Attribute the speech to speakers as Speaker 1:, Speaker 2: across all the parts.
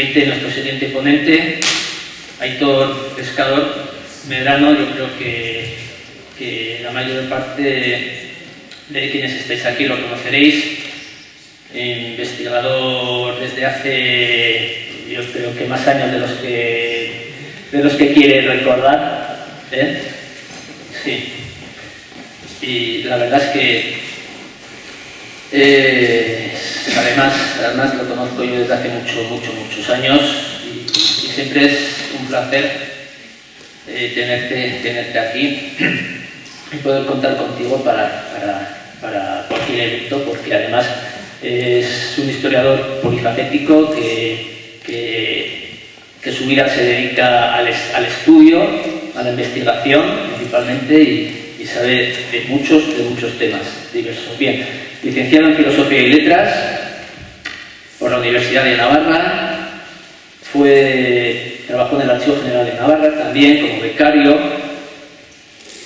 Speaker 1: nuestro siguiente ponente, Aitor Pescador Medrano. Yo creo que la mayor parte de quienes estáis aquí lo conoceréis. Investigador desde hace, yo creo que más años de los que quiere recordar, ¿eh? Sí. Y la verdad es que además lo conozco yo desde hace muchos años y siempre es un placer tenerte aquí y poder contar contigo para cualquier evento, porque además es un historiador polifacético que su vida se dedica al estudio, a la investigación principalmente, y sabe de muchos temas diversos. Bien, licenciado en Filosofía y Letras por la Universidad de Navarra, trabajó en el Archivo General de Navarra también como becario,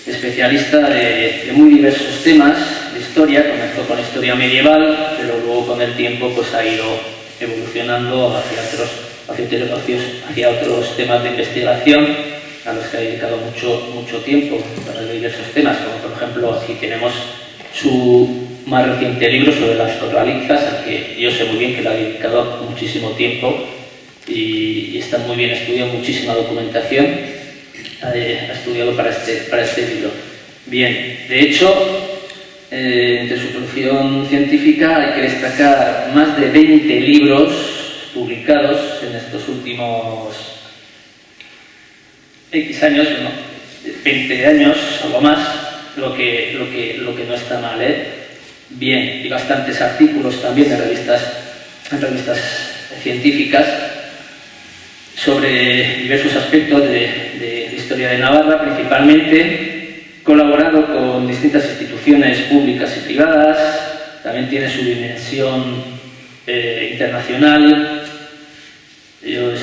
Speaker 1: especialista de muy diversos temas de historia. Comenzó con historia medieval, pero luego con el tiempo pues ha ido evolucionando hacia otros temas de investigación a los que ha dedicado mucho tiempo para diversos temas, como por ejemplo aquí tenemos su más reciente libro sobre las corralizas, al que yo sé muy bien que le ha dedicado muchísimo tiempo y está muy bien estudiado, muchísima documentación ha estudiado para este libro. Bien, de hecho, entre su producción científica hay que destacar más de 20 libros publicados en estos últimos X años, ¿no? 20 años, algo más, lo que no está mal, ¿eh? Bien, y bastantes artículos también en revistas científicas sobre diversos aspectos de historia de Navarra, principalmente colaborado con distintas instituciones públicas y privadas. También tiene su dimensión internacional.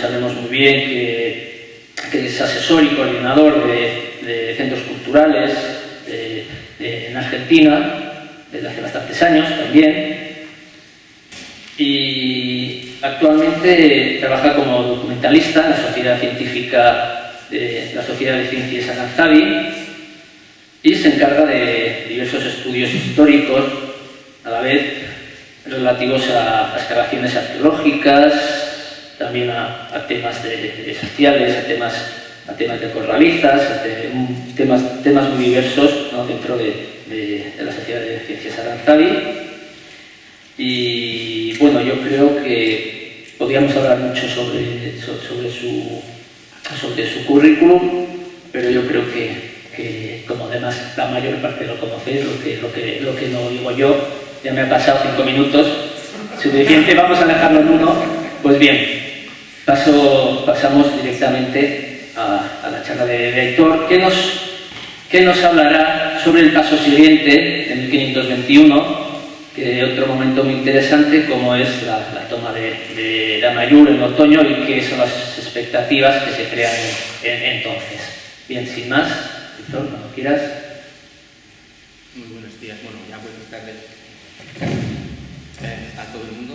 Speaker 1: Sabemos muy bien que es asesor y coordinador de centros culturales en Argentina desde hace bastantes años también, y actualmente trabaja como documentalista en la Sociedad Científica de la Sociedad de Ciencias Aranzabi y se encarga de diversos estudios históricos a la vez relativos a excavaciones arqueológicas, también a temas sociales, a temas de corralizas, temas muy diversos, ¿no? Dentro de la Sociedad de Ciencias Aranzabi. Y bueno, yo creo que podríamos hablar mucho sobre su currículum, pero yo creo que como además la mayor parte lo conocéis, lo que no digo yo, ya me ha pasado 5 minutos, suficiente, vamos a dejarlo en uno. Pues bien, pasamos directamente a la charla de Aitor, que nos hablará sobre el paso siguiente, de 1521, que otro momento muy interesante, como es la toma de Amaiur en otoño y qué son las expectativas que se crean entonces. Bien, sin más, Aitor, cuando quieras.
Speaker 2: Muy buenos días, bueno, ya buenas tardes a todo el mundo.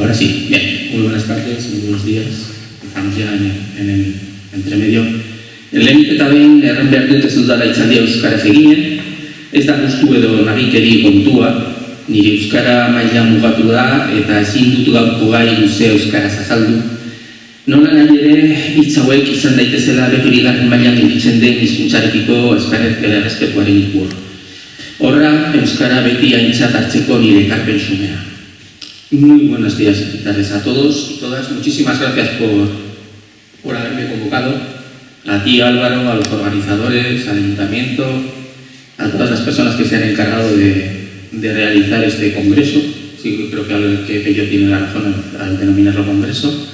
Speaker 3: Ahora sí, bien, muy buenas tardes, muy buenos días. Estamos ya en el entremedio. Lehenik eta behin erran behar dut ez dudala itzaldia euskaraz eginen, ez da gustu edo nagikeri kontua, nire euskara maila mugatu da eta ezin dut gaurko gai luze euskaraz azaldu. Nola nahi ere, hitz hauek izan daitezela beti mailan iritzen den hizkuntzarekiko errespetuaren ikur. Horra, euskara beti aintzat hartzeko nire ekarpen xumea. Muy buenos días, invitarles a todos y todas. Muchísimas gracias por haberme convocado. A ti, Álvaro, a los organizadores, al ayuntamiento, a todas las personas que se han encargado de realizar este congreso. Sí, creo que Pello tiene la razón al denominarlo congreso.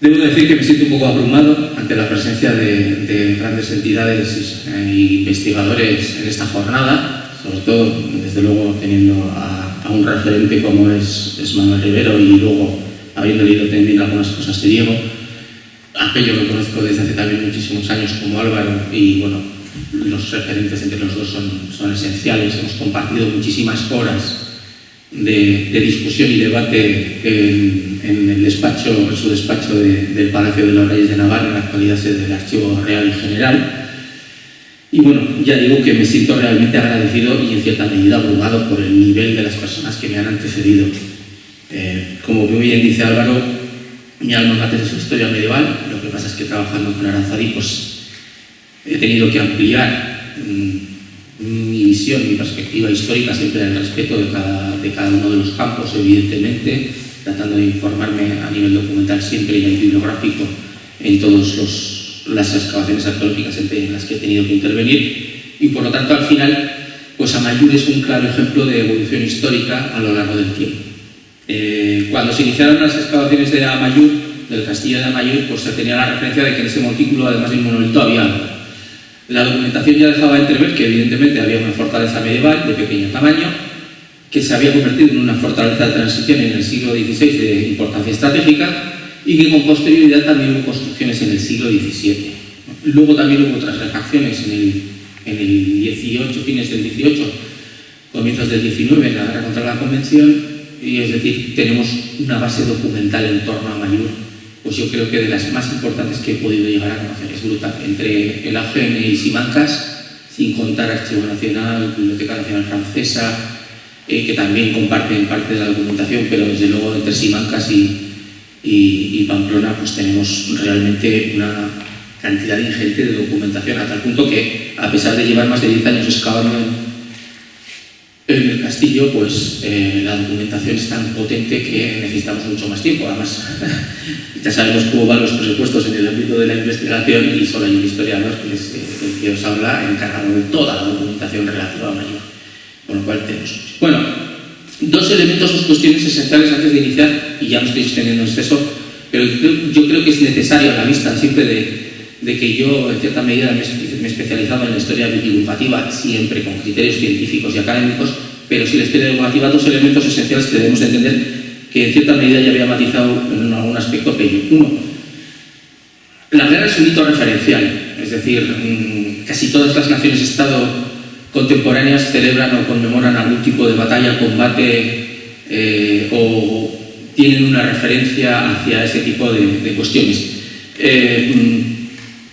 Speaker 3: Debo decir que me siento un poco abrumado ante la presencia de grandes entidades e investigadores en esta jornada, sobre todo, desde luego, teniendo a un referente como es Manuel Rivero y luego habiendo leído también algunas cosas de Diego. A Pello lo conozco desde hace también muchísimos años como Álvaro y bueno, los referentes entre los dos son esenciales. Hemos compartido muchísimas horas de discusión y debate en el despacho, en su despacho del Palacio de los Reyes de Navarra, en la actualidad sede del Archivo Real y General. Y bueno, ya digo que me siento realmente agradecido y en cierta medida abrumado por el nivel de las personas que me han antecedido. Como muy bien dice Álvaro, mi alma mater es la historia medieval. Lo que pasa es que trabajando con Aranzadi pues he tenido que ampliar mi visión, mi perspectiva histórica, siempre en el respeto de cada uno de los campos, evidentemente, tratando de informarme a nivel documental siempre y bibliográfico en todas las excavaciones arqueológicas en las que he tenido que intervenir, y por lo tanto al final pues Amaiur es un claro ejemplo de evolución histórica a lo largo del tiempo. Cuando se iniciaron las excavaciones de Amaiur, del castillo de Amaiur, pues se tenía la referencia de que en ese montículo, además de un monolito, había algo. La documentación ya dejaba entrever que evidentemente había una fortaleza medieval de pequeño tamaño que se había convertido en una fortaleza de transición en el siglo XVI de importancia estratégica y que con posterioridad también hubo construcciones en el siglo XVII. Luego también hubo otras refacciones en el 18, fines del 18, comienzos del 19, en la guerra contra la Convención, y es decir, tenemos una base documental en torno a Amaiur, pues yo creo que de las más importantes que he podido llegar a conocer. Es brutal. Entre el AGN y Simancas, sin contar Archivo Nacional, Biblioteca Nacional Francesa, que también comparten parte de la documentación, pero desde luego entre Simancas y Pamplona pues tenemos realmente una cantidad ingente de documentación, a tal punto que, a pesar de llevar más de 10 años excavando en el castillo, pues la documentación es tan potente que necesitamos mucho más tiempo. Además, ya sabemos cómo van los presupuestos en el ámbito de la investigación y solo hay un historiador, que es el que os habla, encargado de toda la documentación relativa a Amaiur. Con lo cual tenemos. Bueno, dos cuestiones esenciales antes de iniciar, y ya me estoy extendiendo en exceso, pero yo creo que es necesario, a la vista siempre de que yo en cierta medida me he especializado en la historia divulgativa, siempre con criterios científicos y académicos, pero sí la historia divulgativa, dos elementos esenciales que debemos de entender, que en cierta medida ya había matizado en algún aspecto Pello. Uno, la guerra es un hito referencial, es decir, casi todas las naciones-estado contemporáneas celebran o conmemoran algún tipo de batalla, combate o tienen una referencia hacia ese tipo de cuestiones.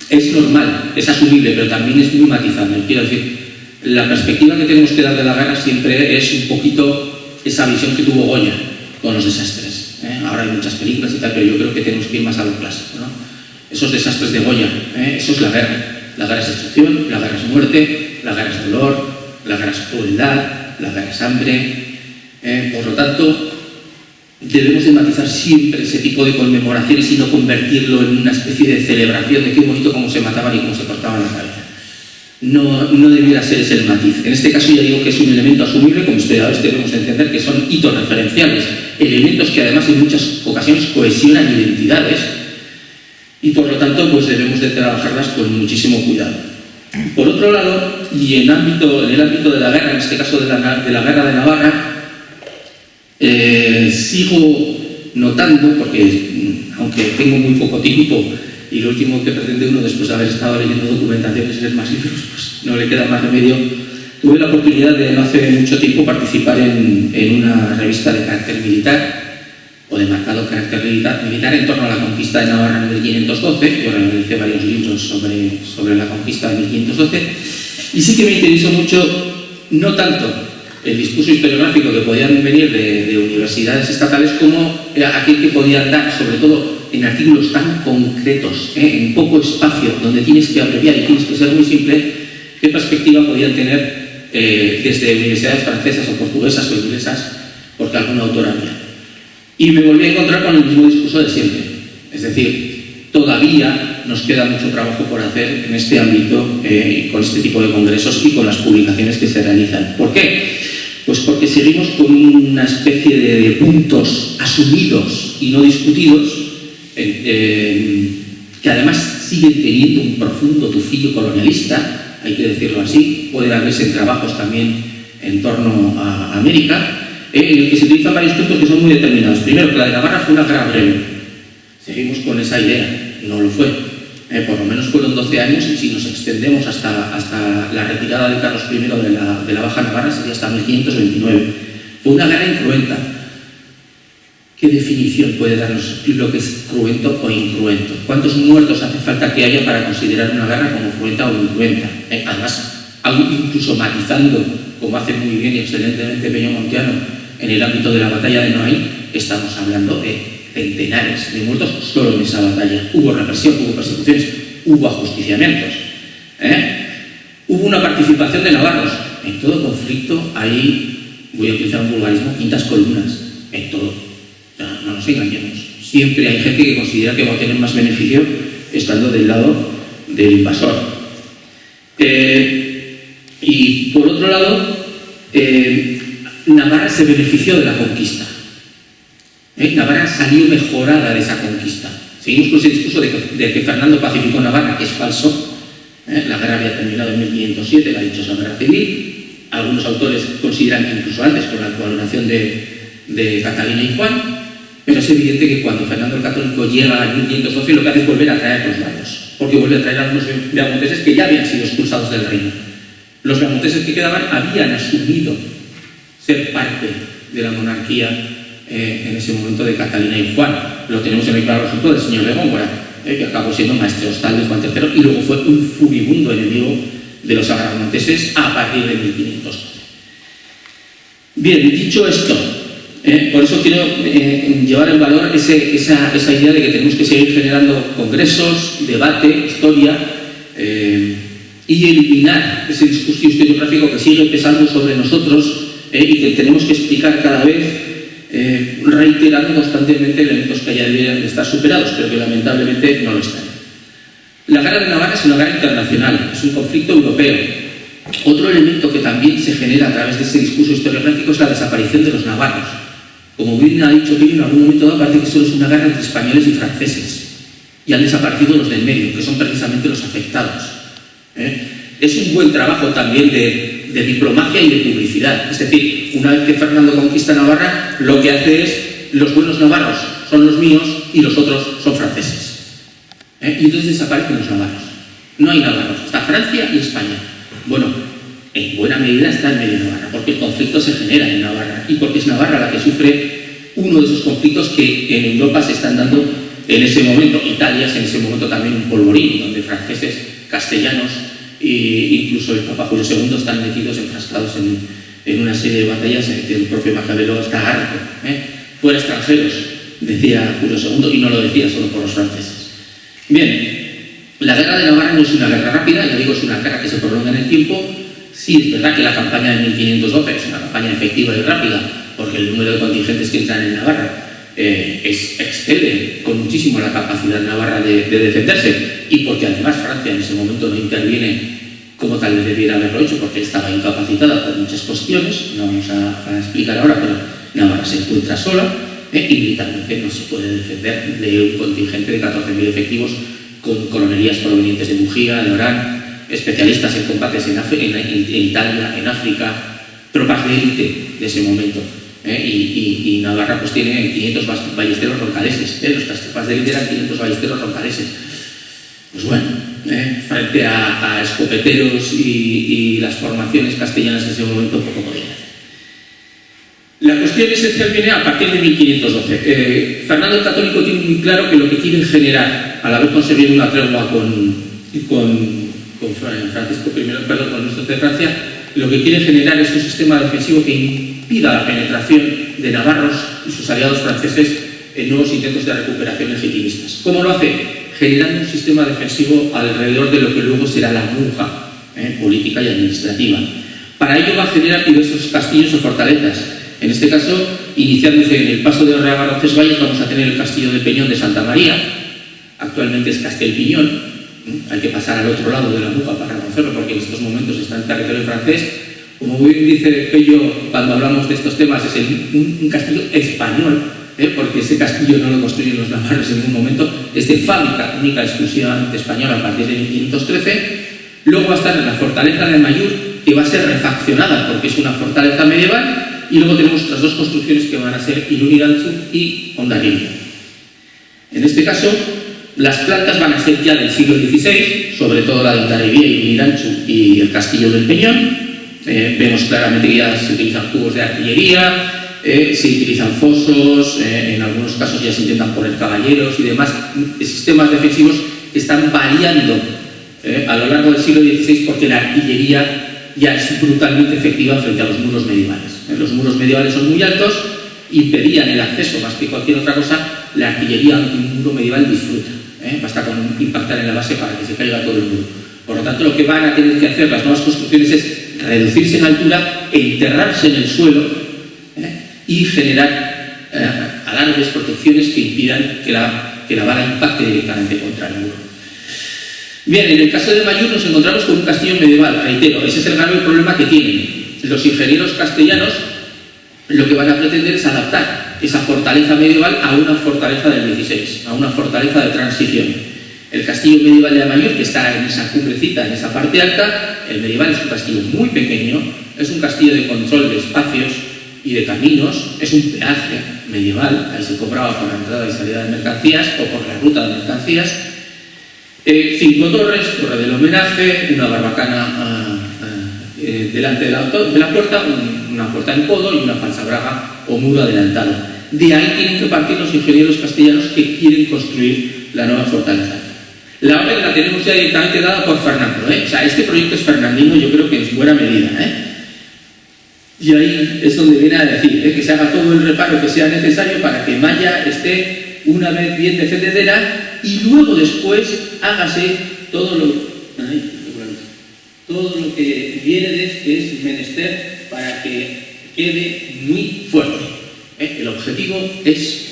Speaker 3: Es normal, es asumible, pero también es muy matizable. Quiero decir, la perspectiva que tenemos que dar de la guerra siempre es un poquito esa visión que tuvo Goya con los desastres. Ahora hay muchas películas y tal, pero yo creo que tenemos que ir más a lo clásico, ¿no? Esos desastres de Goya, eso es la guerra. La guerra es destrucción, la guerra es muerte, la guerra es dolor, la guerra es crueldad, la guerra es hambre. Por lo tanto, debemos de matizar siempre ese tipo de conmemoraciones y no convertirlo en una especie de celebración de qué bonito cómo se mataban y cómo se cortaban la cabeza. No debiera ser ese el matiz. En este caso ya digo que es un elemento asumible, como historiadores debemos entender que son hitos referenciales, elementos que además en muchas ocasiones cohesionan identidades y por lo tanto pues debemos de trabajarlas con muchísimo cuidado. Por otro lado, y en el ámbito de la guerra, en este caso de la guerra de Navarra, sigo notando, porque aunque tengo muy poco tiempo y lo último que pretende uno después de haber estado leyendo documentación es leer más libros, pues no le queda más remedio. Tuve la oportunidad de no hace mucho tiempo participar en una revista de carácter militar o de marcado carácter militar en torno a la conquista de Navarra en 1512. Yo realicé varios libros sobre la conquista de 1512 y sí que me interesó mucho, no tanto el discurso historiográfico que podían venir de universidades estatales como aquel que podían dar, sobre todo en artículos tan concretos, en poco espacio, donde tienes que abreviar y tienes que ser muy simple, qué perspectiva podían tener desde universidades francesas o portuguesas o inglesas, porque algún autor había. Y me volví a encontrar con el mismo discurso de siempre. Es decir, todavía nos queda mucho trabajo por hacer en este ámbito, con este tipo de congresos y con las publicaciones que se realizan. ¿Por qué? Pues porque seguimos con una especie de puntos asumidos y no discutidos, que además siguen teniendo un profundo tufillo colonialista, hay que decirlo así. Puede haberse en trabajos también en torno a América, en el que se utilizan varios puntos que son muy determinados. Primero, que la de Navarra fue una guerra breve. Seguimos con esa idea, no lo fue. Por lo menos fueron 12 años y si nos extendemos hasta la retirada de Carlos I de la Baja Navarra sería hasta 1529. Fue una guerra incruenta. ¿Qué definición puede darnos lo que es cruento o incruento? ¿Cuántos muertos hace falta que haya para considerar una guerra como cruenta o incruenta? Además, incluso matizando, como hace muy bien y excelentemente Peña Montiano en el ámbito de la batalla de Noain, estamos hablando de centenares de muertos solo en esa batalla. Hubo represión, hubo persecuciones, hubo ajusticiamientos. Hubo una participación de navarros. En todo conflicto hay, voy a utilizar un vulgarismo, quintas columnas. En todo. O sea, no nos engañemos. Siempre hay gente que considera que va a tener más beneficio estando del lado del invasor. Y por otro lado, Navarra se benefició de la conquista. Navarra salió mejorada de esa conquista. Seguimos con ese discurso de que Fernando pacificó Navarra, que es falso. La guerra había terminado en 1507, la dichosa guerra civil. Algunos autores consideran que incluso antes, con la colaboración de Catalina y Juan. Pero es evidente que cuando Fernando el Católico llega en 1512, lo que hace es volver a traer los varos, porque vuelve a traer a algunos beamonteses que ya habían sido expulsados del reino. Los beamonteses que quedaban habían asumido ser parte de la monarquía en ese momento de Catalina y Juan. Lo tenemos en el claro ejemplo del señor de Góngora, que acabó siendo maestre hostal de Juan III y luego fue un furibundo enemigo de los agramonteses a partir de 1512. Bien, dicho esto, por eso quiero llevar en valor esa idea de que tenemos que seguir generando congresos, debate, historia, y eliminar ese discurso historiográfico que sigue pesando sobre nosotros y que tenemos que explicar cada vez, reiterando constantemente elementos que ya deberían de estar superados, pero que lamentablemente no lo están. La guerra de Navarra es una guerra internacional, es un conflicto europeo. Otro elemento que también se genera a través de ese discurso historiográfico es la desaparición de los navarros. Como bien ha dicho Pino, en algún momento dado parece que solo es una guerra entre españoles y franceses. Y han desaparecido los del medio, que son precisamente los afectados. Es un buen trabajo también de diplomacia y de publicidad. Es decir, una vez que Fernando conquista Navarra, lo que hace es, los buenos navarros son los míos y los otros son franceses. Y entonces desaparecen los navarros. No hay navarros, está Francia y España. Bueno, en buena medida está en medio de Navarra, porque el conflicto se genera en Navarra y porque es Navarra la que sufre uno de esos conflictos que en Europa se están dando en ese momento. Italia es en ese momento también un polvorín, donde franceses, castellanos e incluso el Papa Julio II están metidos, enfrascados en una serie de batallas en que el propio Maquiavelo está harto. Fuera extranjeros, decía Julio II, y no lo decía solo por los franceses. Bien, la guerra de Navarra no es una guerra rápida, ya digo, es una guerra que se prolonga en el tiempo. Sí, es verdad que la campaña de 1512 es una campaña efectiva y rápida, porque el número de contingentes que entran en Navarra excede con muchísimo la capacidad navarra de defenderse, y porque además Francia en ese momento no interviene como tal vez debiera haberlo hecho, porque estaba incapacitada por muchas cuestiones, no vamos a explicar ahora, pero Navarra se encuentra sola y militarmente no se puede defender de un contingente de 14.000 efectivos con coronerías provenientes de Bujía, de Orán, especialistas en combates en Italia, en África, tropas de élite de ese momento. Y Navarra pues tiene 500 ballesteros roncaleses. Nuestras tropas de élite eran 500 ballesteros roncaleses. Pues bueno, frente a escopeteros y las formaciones castellanas en ese momento poco podían hacer. La cuestión esencial viene a partir de 1512. Fernando el Católico tiene muy claro que lo que quiere generar, al haber conseguido una tregua con Francisco I, con nuestro de Francia, lo que quiere generar es un sistema defensivo que impida la penetración de navarros y sus aliados franceses en nuevos intentos de recuperación legitimistas. ¿Cómo lo hace? Generando un sistema defensivo alrededor de lo que luego será la Muga política y administrativa. Para ello va a generar diversos castillos o fortalezas. En este caso, iniciándose en el paso de Orreaga a Roncesvalles, vamos a tener el castillo de Peñón de Santa María, actualmente es Castelpiñón. Hay que pasar al otro lado de la Muga para conocerlo, porque en estos momentos está en territorio francés. Como muy bien dice Pello cuando hablamos de estos temas, es un castillo español, porque ese castillo no lo construyen los navarros en ningún momento, es de fábrica única exclusivamente española a partir de 1513. Luego va a estar en la fortaleza de Mayur, que va a ser refaccionada porque es una fortaleza medieval, y luego tenemos otras dos construcciones que van a ser Irunirantzu y Hondarribia. En este caso, las plantas van a ser ya del siglo XVI, sobre todo la de Hondarribia y Irunirantzu y el castillo del Peñón, Vemos claramente que ya se utilizan cubos de artillería, se utilizan fosos, en algunos casos ya se intentan poner caballeros y demás. Sistemas defensivos están variando a lo largo del siglo XVI porque la artillería ya es brutalmente efectiva frente a los muros medievales. Los muros medievales son muy altos, impedían el acceso más que cualquier otra cosa. La artillería ante un muro medieval disfruta, basta con impactar en la base para que se caiga todo el muro. Por lo tanto, lo que van a tener que hacer las nuevas construcciones es reducirse en altura, enterrarse en el suelo y generar alardes, protecciones que impidan que la bala impacte directamente contra el muro. Bien, en el caso de Amaiur nos encontramos con un castillo medieval, reitero, ese es el grave problema que tienen. Los ingenieros castellanos lo que van a pretender es adaptar esa fortaleza medieval a una fortaleza del XVI, a una fortaleza de transición. El castillo medieval de Amaiur, que está en esa cumbrecita, en esa parte alta, el medieval es un castillo muy pequeño, es un castillo de control de espacios y de caminos, es un peaje medieval, ahí se cobraba por la entrada y salida de mercancías o por la ruta de mercancías. 5 torres, torre del homenaje, una barbacana delante de la puerta, una puerta en codo y una falsa braga o muro adelantado. De ahí tienen que partir los ingenieros castellanos que quieren construir la nueva fortaleza. La orden la tenemos ya directamente dada por Fernando, O sea, este proyecto es fernandino, yo creo que en buena medida, Y ahí es donde viene a decir, que se haga todo el reparo que sea necesario para que Maya esté una vez bien defendedera y luego después hágase todo lo que viene de este es menester para que quede muy fuerte. El objetivo es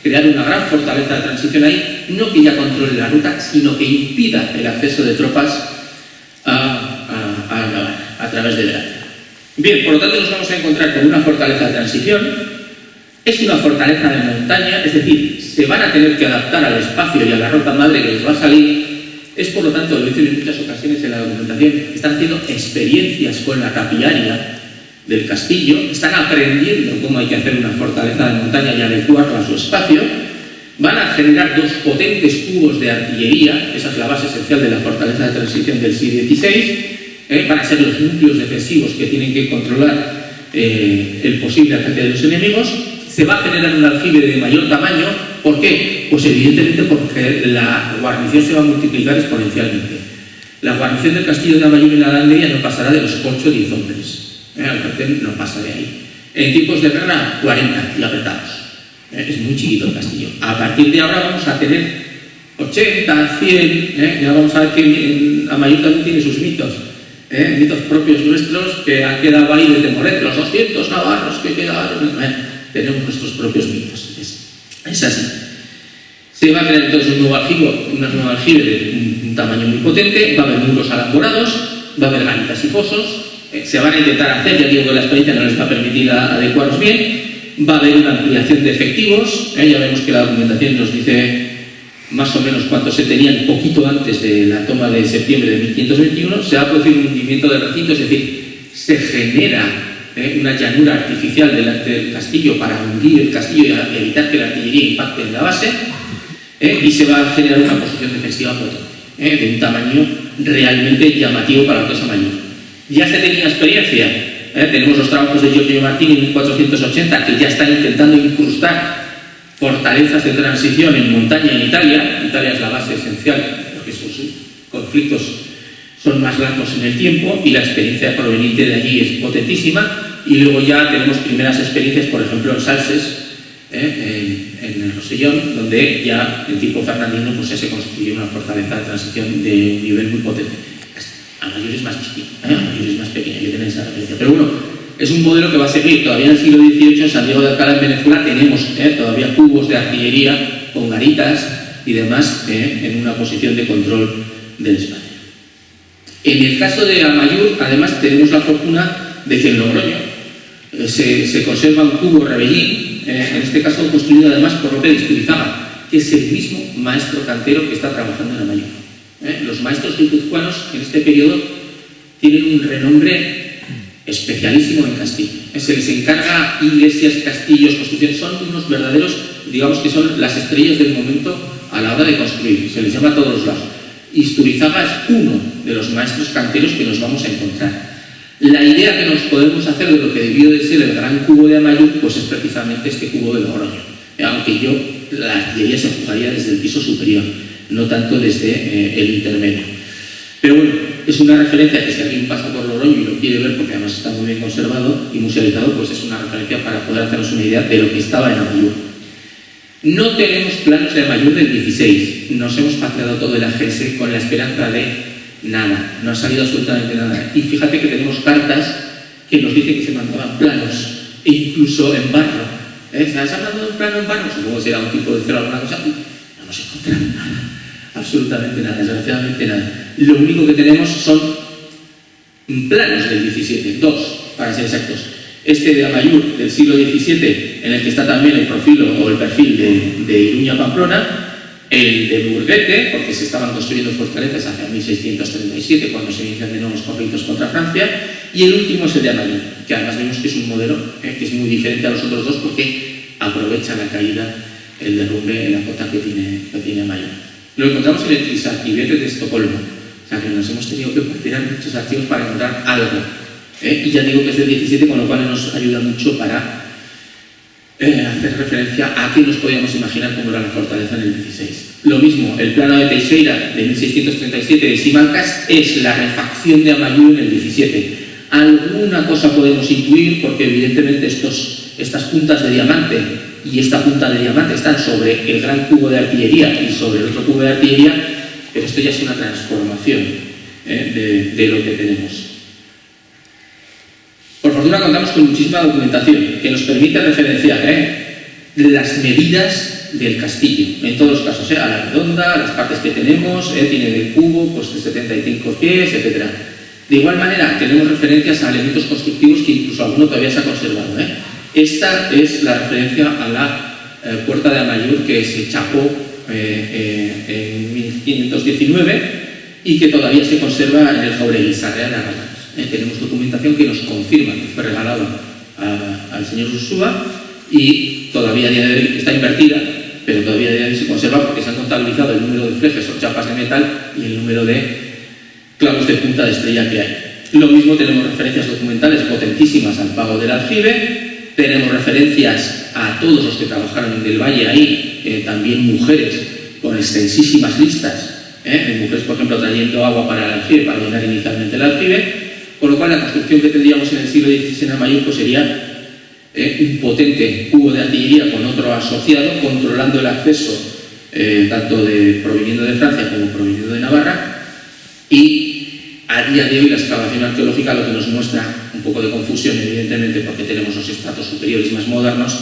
Speaker 3: crear una gran fortaleza de transición ahí, no que ya controle la ruta, sino que impida el acceso de tropas a través de Verán. Bien, por lo tanto nos vamos a encontrar con una fortaleza de transición. Es una fortaleza de montaña, es decir, se van a tener que adaptar al espacio y a la ruta madre que les va a salir. Es, por lo tanto, lo dicen en muchas ocasiones en la documentación, están haciendo experiencias con la capillaria del castillo, están aprendiendo cómo hay que hacer una fortaleza de montaña y adecuarla a su espacio. Van a generar 2 potentes cubos de artillería, esa es la base esencial de la fortaleza de transición del siglo XVI. Van a ser los núcleos defensivos que tienen que controlar el posible ataque de los enemigos. Se va a generar un aljibe de mayor tamaño. ¿Por qué? Pues evidentemente porque la guarnición se va a multiplicar exponencialmente. La guarnición del castillo de Amaiur en la Edad Media no pasará de los 8 o 10 hombres. El cartel no pasa de ahí. En tiempos de guerra, 40 y apretados. Es muy chiquito el castillo. A partir de ahora vamos a tener 80, 100. Ya vamos a ver que Amaiur también tiene sus mitos. Mitos propios nuestros que han quedado ahí desde Moret, los 200 navarros que quedaron. Tenemos nuestros propios mitos. Es así. Se va a crear entonces un nuevo aljibe de un tamaño muy potente, va a haber muros alambrados, va a haber garitas y fosos. Se van a intentar hacer, ya digo que la experiencia no les va a permitir adecuarlos bien. Va a haber una ampliación de efectivos. Ya vemos que la documentación nos dice más o menos cuánto se tenían poquito antes de la toma de septiembre de 1521. Se va a producir un hundimiento del recinto, es decir, se genera una llanura artificial delante del castillo para hundir el castillo y evitar que la artillería impacte en la base. Y se va a generar una posición defensiva potente, de un tamaño realmente llamativo para lo que es Amaiur. Ya se tenía experiencia. Tenemos los trabajos de Giorgio Martini en 1480 que ya están intentando incrustar fortalezas de transición en montaña en Italia. Italia es la base esencial porque sus conflictos son más largos en el tiempo y la experiencia proveniente de allí es potentísima. Y luego ya tenemos primeras experiencias, por ejemplo, en Salses, en el Rosellón, donde ya en tipo fernandino pues ya se construyó una fortaleza de transición de un nivel muy potente. Amaiur es más chiquito, Amaiur es más pequeño, hay que tener esa referencia. Pero bueno, es un modelo que va a seguir. Todavía en el siglo XVIII, en San Diego de Alcalá, en Venezuela, tenemos todavía cubos de artillería con garitas y demás en una posición de control del espacio. En el caso de Amaiur, además, tenemos la fortuna de que en Logroño se conserva un cubo rebellín, en este caso construido además por Lope de Isturizábal, que es el mismo maestro cantero que está trabajando en Amaiur. Los maestros guipuzcoanos en este periodo tienen un renombre especialísimo en Castilla. Se les encarga iglesias, castillos, construcciones, son unos verdaderos, digamos que son las estrellas del momento a la hora de construir, se les llama a todos los lados. Isturizábal es uno de los maestros canteros que nos vamos a encontrar. La idea que nos podemos hacer de lo que debió de ser el gran cubo de Amaiur, pues es precisamente este cubo de Logroño. Aunque la artillería se jugaría desde el piso superior, no tanto desde el intermedio. Pero bueno, es una referencia que si alguien pasa por Logroño y lo quiere ver, porque además está muy bien conservado y musealizado, pues es una referencia para poder hacernos una idea de lo que estaba en Amaiur. No tenemos planos de Amaiur del 16, nos hemos pateado todo el AGS con la esperanza de nada, no ha salido absolutamente nada. Y fíjate que tenemos cartas que nos dicen que se mandaban planos, e incluso en barro. ¿Se has hablado de un plano en barro? Supongo que será un tipo de cero o alguna cosa. No hemos encontrado nada, absolutamente nada, desgraciadamente nada. Lo único que tenemos son planos del 17, 2 para ser exactos. Este de Amaiur del siglo XVII, en el que está también el perfil de Iruña-Pamplona, el de Burguete, porque se estaban construyendo fortalezas hacia 1637, cuando se inician de nuevos conflictos contra Francia, y el último es el de Amaiur, que además vemos que es un modelo que es muy diferente a los otros dos porque aprovecha la caída, el derrumbe en la cota que tiene Amaiur. Lo encontramos en el Trisarquivete de Estocolmo, o sea que nos hemos tenido que partir muchos archivos para encontrar algo. Y ya digo que es del 17, con lo cual nos ayuda mucho para hacer referencia a qué nos podíamos imaginar cómo era la fortaleza en el 16. Lo mismo, el plano de Teixeira de 1637 de Simancas es la refacción de Amaiur en el 17. Alguna cosa podemos intuir porque evidentemente estas puntas de diamante y esta punta de diamante están sobre el gran cubo de artillería y sobre el otro cubo de artillería, pero esto ya es una transformación de lo que tenemos. Por fortuna contamos con muchísima documentación que nos permite referenciar las medidas del castillo, en todos los casos, a la redonda, a las partes que tenemos, tiene del cubo, pues de 75 pies, etc. De igual manera, tenemos referencias a elementos constructivos que incluso alguno todavía se ha conservado. Esta es la referencia a la puerta de Amaiur que se chapó en 1519 y que todavía se conserva en el Jauregui Sarriá de Arranas. Tenemos documentación que nos confirma que fue regalado al señor Ursúa y todavía a día de hoy está invertida, pero todavía a día de hoy se conserva porque se han contabilizado el número de flejes o chapas de metal y el número de clavos de punta de estrella que hay. Lo mismo tenemos referencias documentales potentísimas al pago del aljibe, tenemos referencias a todos los que trabajaron en Del Valle ahí, también mujeres con extensísimas listas, de mujeres, por ejemplo, trayendo agua para el aljibe, para llenar inicialmente el aljibe. Con lo cual, la construcción que tendríamos en el siglo XVI en Amaiur pues sería un potente cubo de artillería con otro asociado, controlando el acceso tanto proviniendo de Francia como proviniendo de Navarra. Y a día de hoy la excavación arqueológica lo que nos muestra un poco de confusión, evidentemente, porque tenemos los estratos superiores más modernos,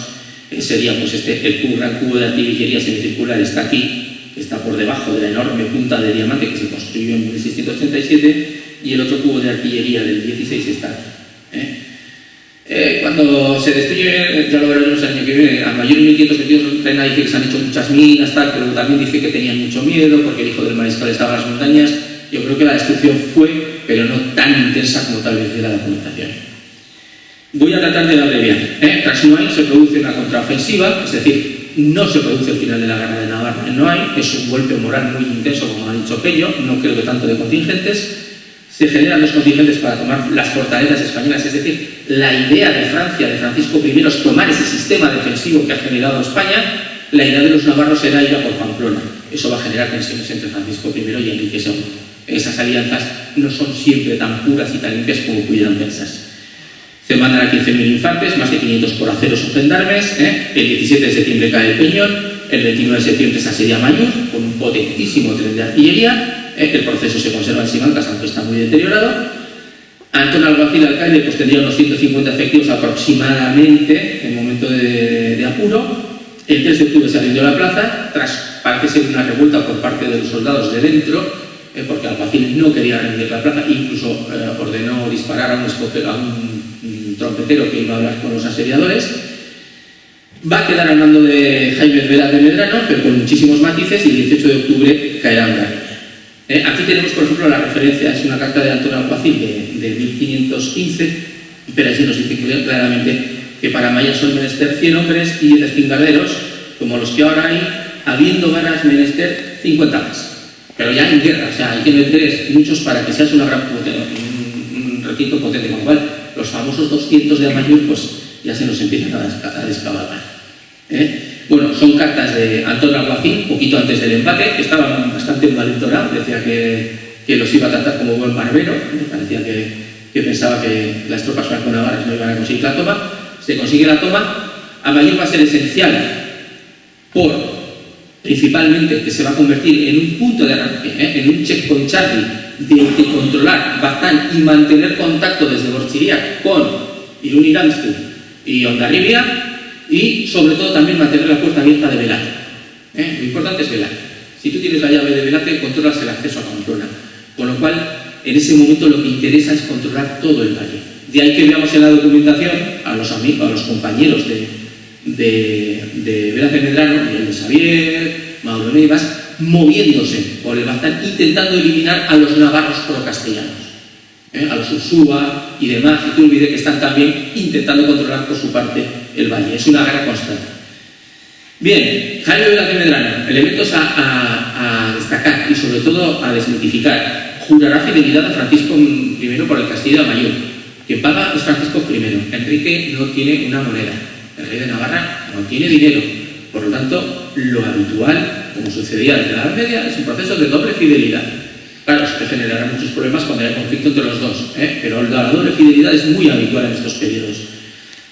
Speaker 3: sería pues el gran cubo de artillería semicircular está aquí, está por debajo de la enorme punta de diamante que se construyó en 1637, y el otro cubo de artillería del 16 está aquí. Cuando se destruye, ya lo veremos el año que viene, Amaiur en 1522, Rena dice que se han hecho muchas minas, tal, pero también dice que tenían mucho miedo porque el hijo del mariscal estaba en las montañas. Yo creo que la destrucción fue, pero no tan intensa como tal vez de la documentación. Voy a tratar de abreviar. Tras Noailles se produce una contraofensiva, es decir, no se produce el final de la guerra de Navarra en Noailles, es un golpe moral muy intenso, como ha dicho Pello, no creo que tanto de contingentes. Se generan los contingentes para tomar las fortalezas españolas, es decir, la idea de Francia, de Francisco I, es tomar ese sistema defensivo que ha generado España. La idea de los navarros era ir a por Pamplona. Eso va a generar tensiones entre Francisco I y Enrique II. Esas alianzas no son siempre tan puras y tan limpias como pudieran pensarse. Se mandan a 15.000 infantes, más de 500 coraceros o gendarmes. El 17 de septiembre cae el Peñón, el 29 de septiembre se asedia Amaiur con un potentísimo tren de artillería. El proceso se conserva en Simancas, aunque está muy deteriorado. Antón Alguacil, alcalde, pues tendría unos 150 efectivos aproximadamente en momento de apuro. El 3 de octubre se rindió la plaza, tras parece ser una revuelta por parte de los soldados de dentro, porque Alguacil no quería rendir la plaza, incluso ordenó disparar a un trompetero que iba a hablar con los asediadores. Va a quedar al mando de Jaime Velar de Medrano, pero con muchísimos matices, y el 18 de octubre caerá Andrade. Aquí tenemos, por ejemplo, la referencia, es una carta de Antón Alguacil de 1515, pero así nos dice claramente que para Amaiur son menester 100 hombres y 10 espingarderos, como los que ahora hay, habiendo ganas menester 50 más. Pero ya en guerra, o sea, hay que meter muchos para que seas una gran ejército potente, con lo cual los famosos 200 de Amaiur pues ya se nos empiezan a descabalgar. Bueno, son cartas de Antón Alguacil, poquito antes del embate, que estaban bastante envalentonados, decía que los iba a tratar como buen barbero, me parecía que pensaba que las tropas franco-navarras no iban a conseguir la toma. Se consigue la toma. Amaiur va a ser esencial principalmente que se va a convertir en un punto de arranque, en un checkpoint Charlie de controlar Baztán y mantener contacto desde Borchiriac con Irún Iranzu y Hondarribia, y sobre todo también mantener la puerta abierta de Velate. Lo importante es Velate. Si tú tienes la llave de Velate, controlas el acceso a Pamplona, con lo cual en ese momento lo que interesa es controlar todo el valle. De ahí que veamos en la documentación a los compañeros de Velate Medrano, Miguel de Xavier, Mauro Neivas, moviéndose por el Baztán, intentando eliminar a los navarros pro-castellanos, a los Ursúa y demás, y tú olvides que están también intentando controlar por su parte el valle. Es una guerra constante. Bien, Jaime Velate Medrano, elementos a destacar y sobre todo a desmitificar. Jurará fidelidad a Francisco I por el castillo de Amaiur. Quien paga es Francisco I. Enrique no tiene una moneda. El rey de Navarra no tiene dinero. Por lo tanto, lo habitual, como sucedía desde la Edad Media, es un proceso de doble fidelidad. Claro, se generará muchos problemas cuando haya conflicto entre los dos, pero la doble fidelidad es muy habitual en estos periodos.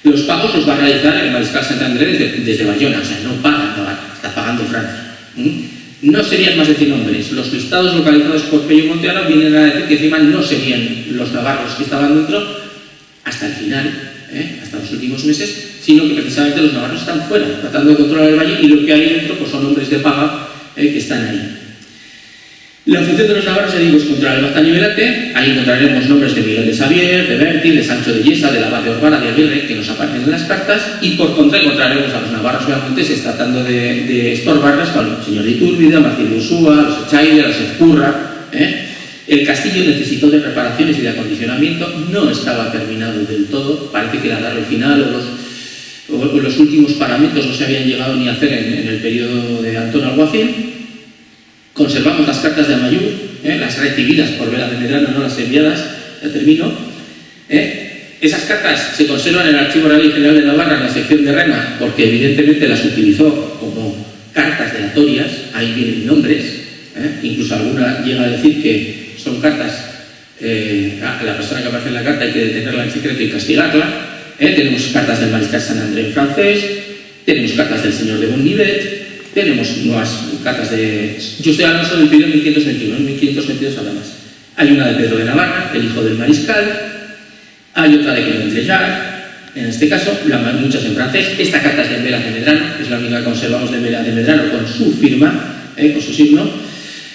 Speaker 3: Los pagos los va a realizar el mariscal Santander desde Bayona, o sea, no paga Navarra, está pagando Francia. No serían más de 100 hombres. Los listados localizados por Pello Monteano vienen a decir que encima no serían los navarros que estaban dentro hasta el final, hasta los últimos meses, sino que precisamente los navarros están fuera, tratando de controlar el valle, y lo que hay dentro pues son hombres de paga que están ahí. La función de los navarros, ya digo, es controlar el Baztán y Velate. Ahí encontraremos nombres de Miguel de Xavier, de Berti, de Sancho de Yesa, del abad de Orbara, de Aguirre, que nos aparecen en las cartas, y por contra encontraremos a los navarros beamonteses tratando de estorbarlas con el señor de Iturbide, a Martín de Ursúa, a los Echaide, a los Ezcurra. El castillo necesitó de reparaciones y de acondicionamiento, no estaba terminado del todo, parece que la tarde final o los últimos paramentos no se habían llegado ni a hacer en el periodo de Antón Alguacil. Conservamos las cartas de Amaiur, las recibidas por Velate Medrano, no las enviadas, ya termino. Esas cartas se conservan en el Archivo Real y General de Navarra, en la sección de Rema, porque evidentemente las utilizó como cartas delatorias, ahí vienen nombres, incluso alguna llega a decir que son cartas, a la persona que aparece en la carta hay que detenerla en secreto y castigarla. Tenemos cartas del mariscal San André en francés, tenemos cartas del señor de Bonnivet, tenemos nuevas cartas de... Yo estoy hablando solo del periodo 1521, en 1522 habla más. Hay una de Pedro de Navarra, el hijo del mariscal, hay otra de Clement Lejard, en este caso, muchas en francés. Esta carta es de Velate Medrano, es la única que conservamos de Velate Medrano con su firma, con su signo.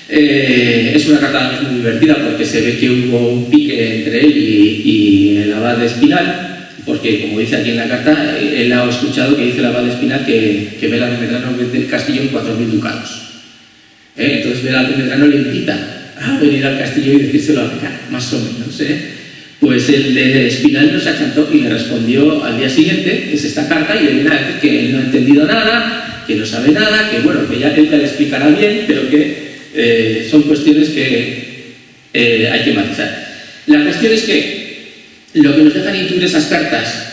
Speaker 3: Es una carta muy divertida porque se ve que hubo un pique entre él y el abad de Espinal, porque, como dice aquí en la carta, él ha escuchado que dice el abad de Espinal que Velate Medrano vende el castillo en 4.000 ducados. Entonces Velate Medrano le invita a venir al castillo y decírselo a Velate, más o menos. Pues el de Espinal no se achantó y le respondió al día siguiente, es esta carta, y le viene a decir que él no ha entendido nada, que no sabe nada, que bueno, que ya él te le explicará bien, pero que son cuestiones que hay que matizar. La cuestión es que lo que nos dejan intuir esas cartas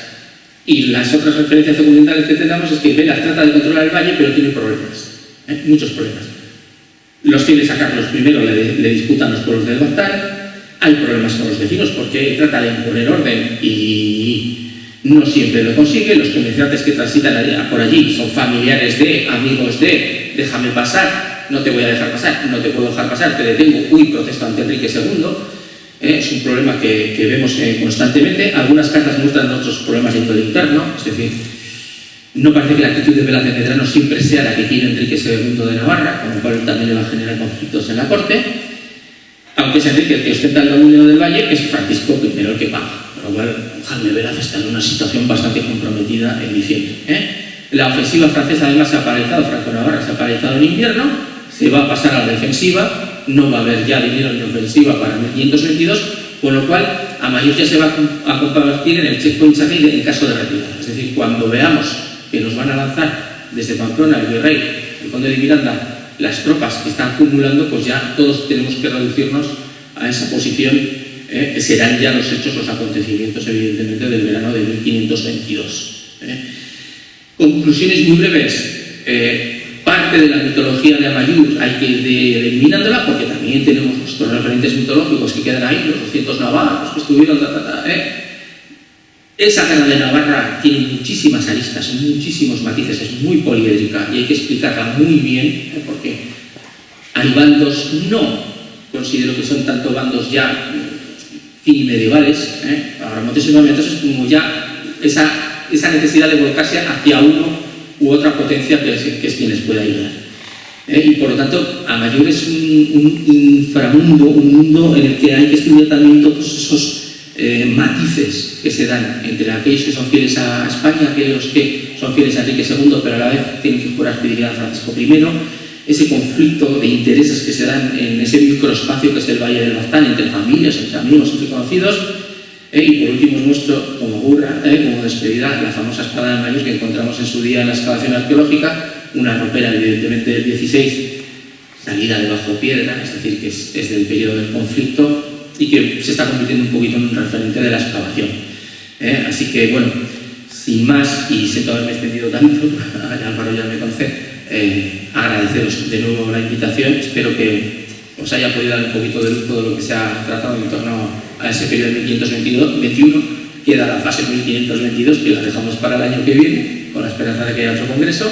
Speaker 3: y las otras referencias documentales que tenemos es que Velas trata de controlar el valle, pero tiene problemas, muchos problemas. Los fieles a Carlos I le disputan los pueblos del Baztán, hay problemas con los vecinos porque trata de imponer orden y no siempre lo consigue. Los comerciantes que transitan por allí son familiares de, amigos de, déjame pasar, no te voy a dejar pasar, no te puedo dejar pasar, te detengo, uy, protesto ante Enrique II. Es un problema que vemos constantemente. Algunas cartas muestran otros problemas de índole interno, es decir, no parece que la actitud de Velate Medrano siempre sea la que quiere Enrique II de Navarra, con lo cual también le va a generar conflictos en la corte. Aunque es Enrique el que ostenta el dominio del valle, es Francisco I el que paga, con lo cual Jaime Velaz está en una situación bastante comprometida en diciembre. La ofensiva francesa además se ha paralizado, Franco-Navarra se ha paralizado en invierno, se va a pasar a la defensiva. No va a haber ya dinero en ofensiva para 1522, con lo cual Amaiur ya se va a convertir en el checkpoint Charlie en caso de retirada. Es decir, cuando veamos que nos van a lanzar desde Pamplona, el virrey, el conde de Miranda, las tropas que están acumulando, pues ya todos tenemos que reducirnos a esa posición serán ya los hechos, los acontecimientos, evidentemente, del verano de 1522. Conclusiones muy breves. Parte de la mitología de Amayur hay que ir eliminándola, porque también tenemos nuestros referentes mitológicos que quedan ahí, los 200 navarros que estuvieron, Esa guerra de Navarra tiene muchísimas aristas, muchísimos matices, es muy poliédrica y hay que explicarla muy bien, porque hay bandos, no considero que son tanto bandos ya medievales, ahora entonces es como ya esa necesidad de volcarse hacia uno u otra potencia que es quien les puede ayudar. Y por lo tanto, Amayur es un inframundo, un mundo en el que hay que estudiar también todos esos matices que se dan entre aquellos que son fieles a España, aquellos que son fieles a Enrique II, pero a la vez tienen que jurar fidelidad a Francisco I, ese conflicto de intereses que se dan en ese microespacio que es el Valle del Baztán, entre familias, entre amigos, entre conocidos. Y por último, nuestro, como burra, como despedida, la famosa espada de Amayur que encontramos en su día en la excavación arqueológica, una ropera evidentemente del 16, salida de bajo piedra, es decir, que es del periodo del conflicto y que se está convirtiendo un poquito en un referente de la excavación. Así que, bueno, sin más, y siento haberme extendido tanto, Álvaro ya me conoce, agradeceros de nuevo la invitación, espero que os haya podido dar un poquito de luz todo lo que se ha tratado en torno a ese periodo de 1521, queda la fase 1522 que la dejamos para el año que viene, con la esperanza de que haya otro congreso,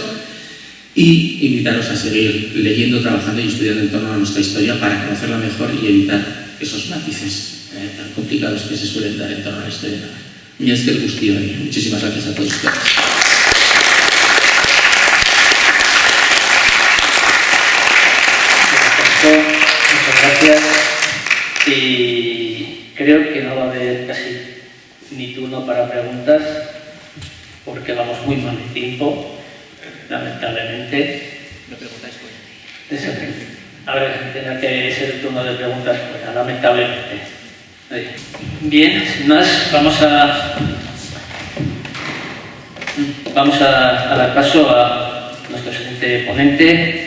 Speaker 3: y invitaros a seguir leyendo, trabajando y estudiando en torno a nuestra historia para conocerla mejor y evitar esos matices tan complicados que se suelen dar en torno a la historia. Y es que el gustillo ahí. Muchísimas gracias a todos ustedes.
Speaker 1: Muchas gracias. Y creo que no va a haber casi ni turno para preguntas, porque vamos muy mal de tiempo, lamentablemente.
Speaker 2: ¿Me preguntáis por
Speaker 1: A ver, tendrá que ser el turno de preguntas fuera, lamentablemente. Bien, sin más, vamos a dar paso a nuestro siguiente ponente.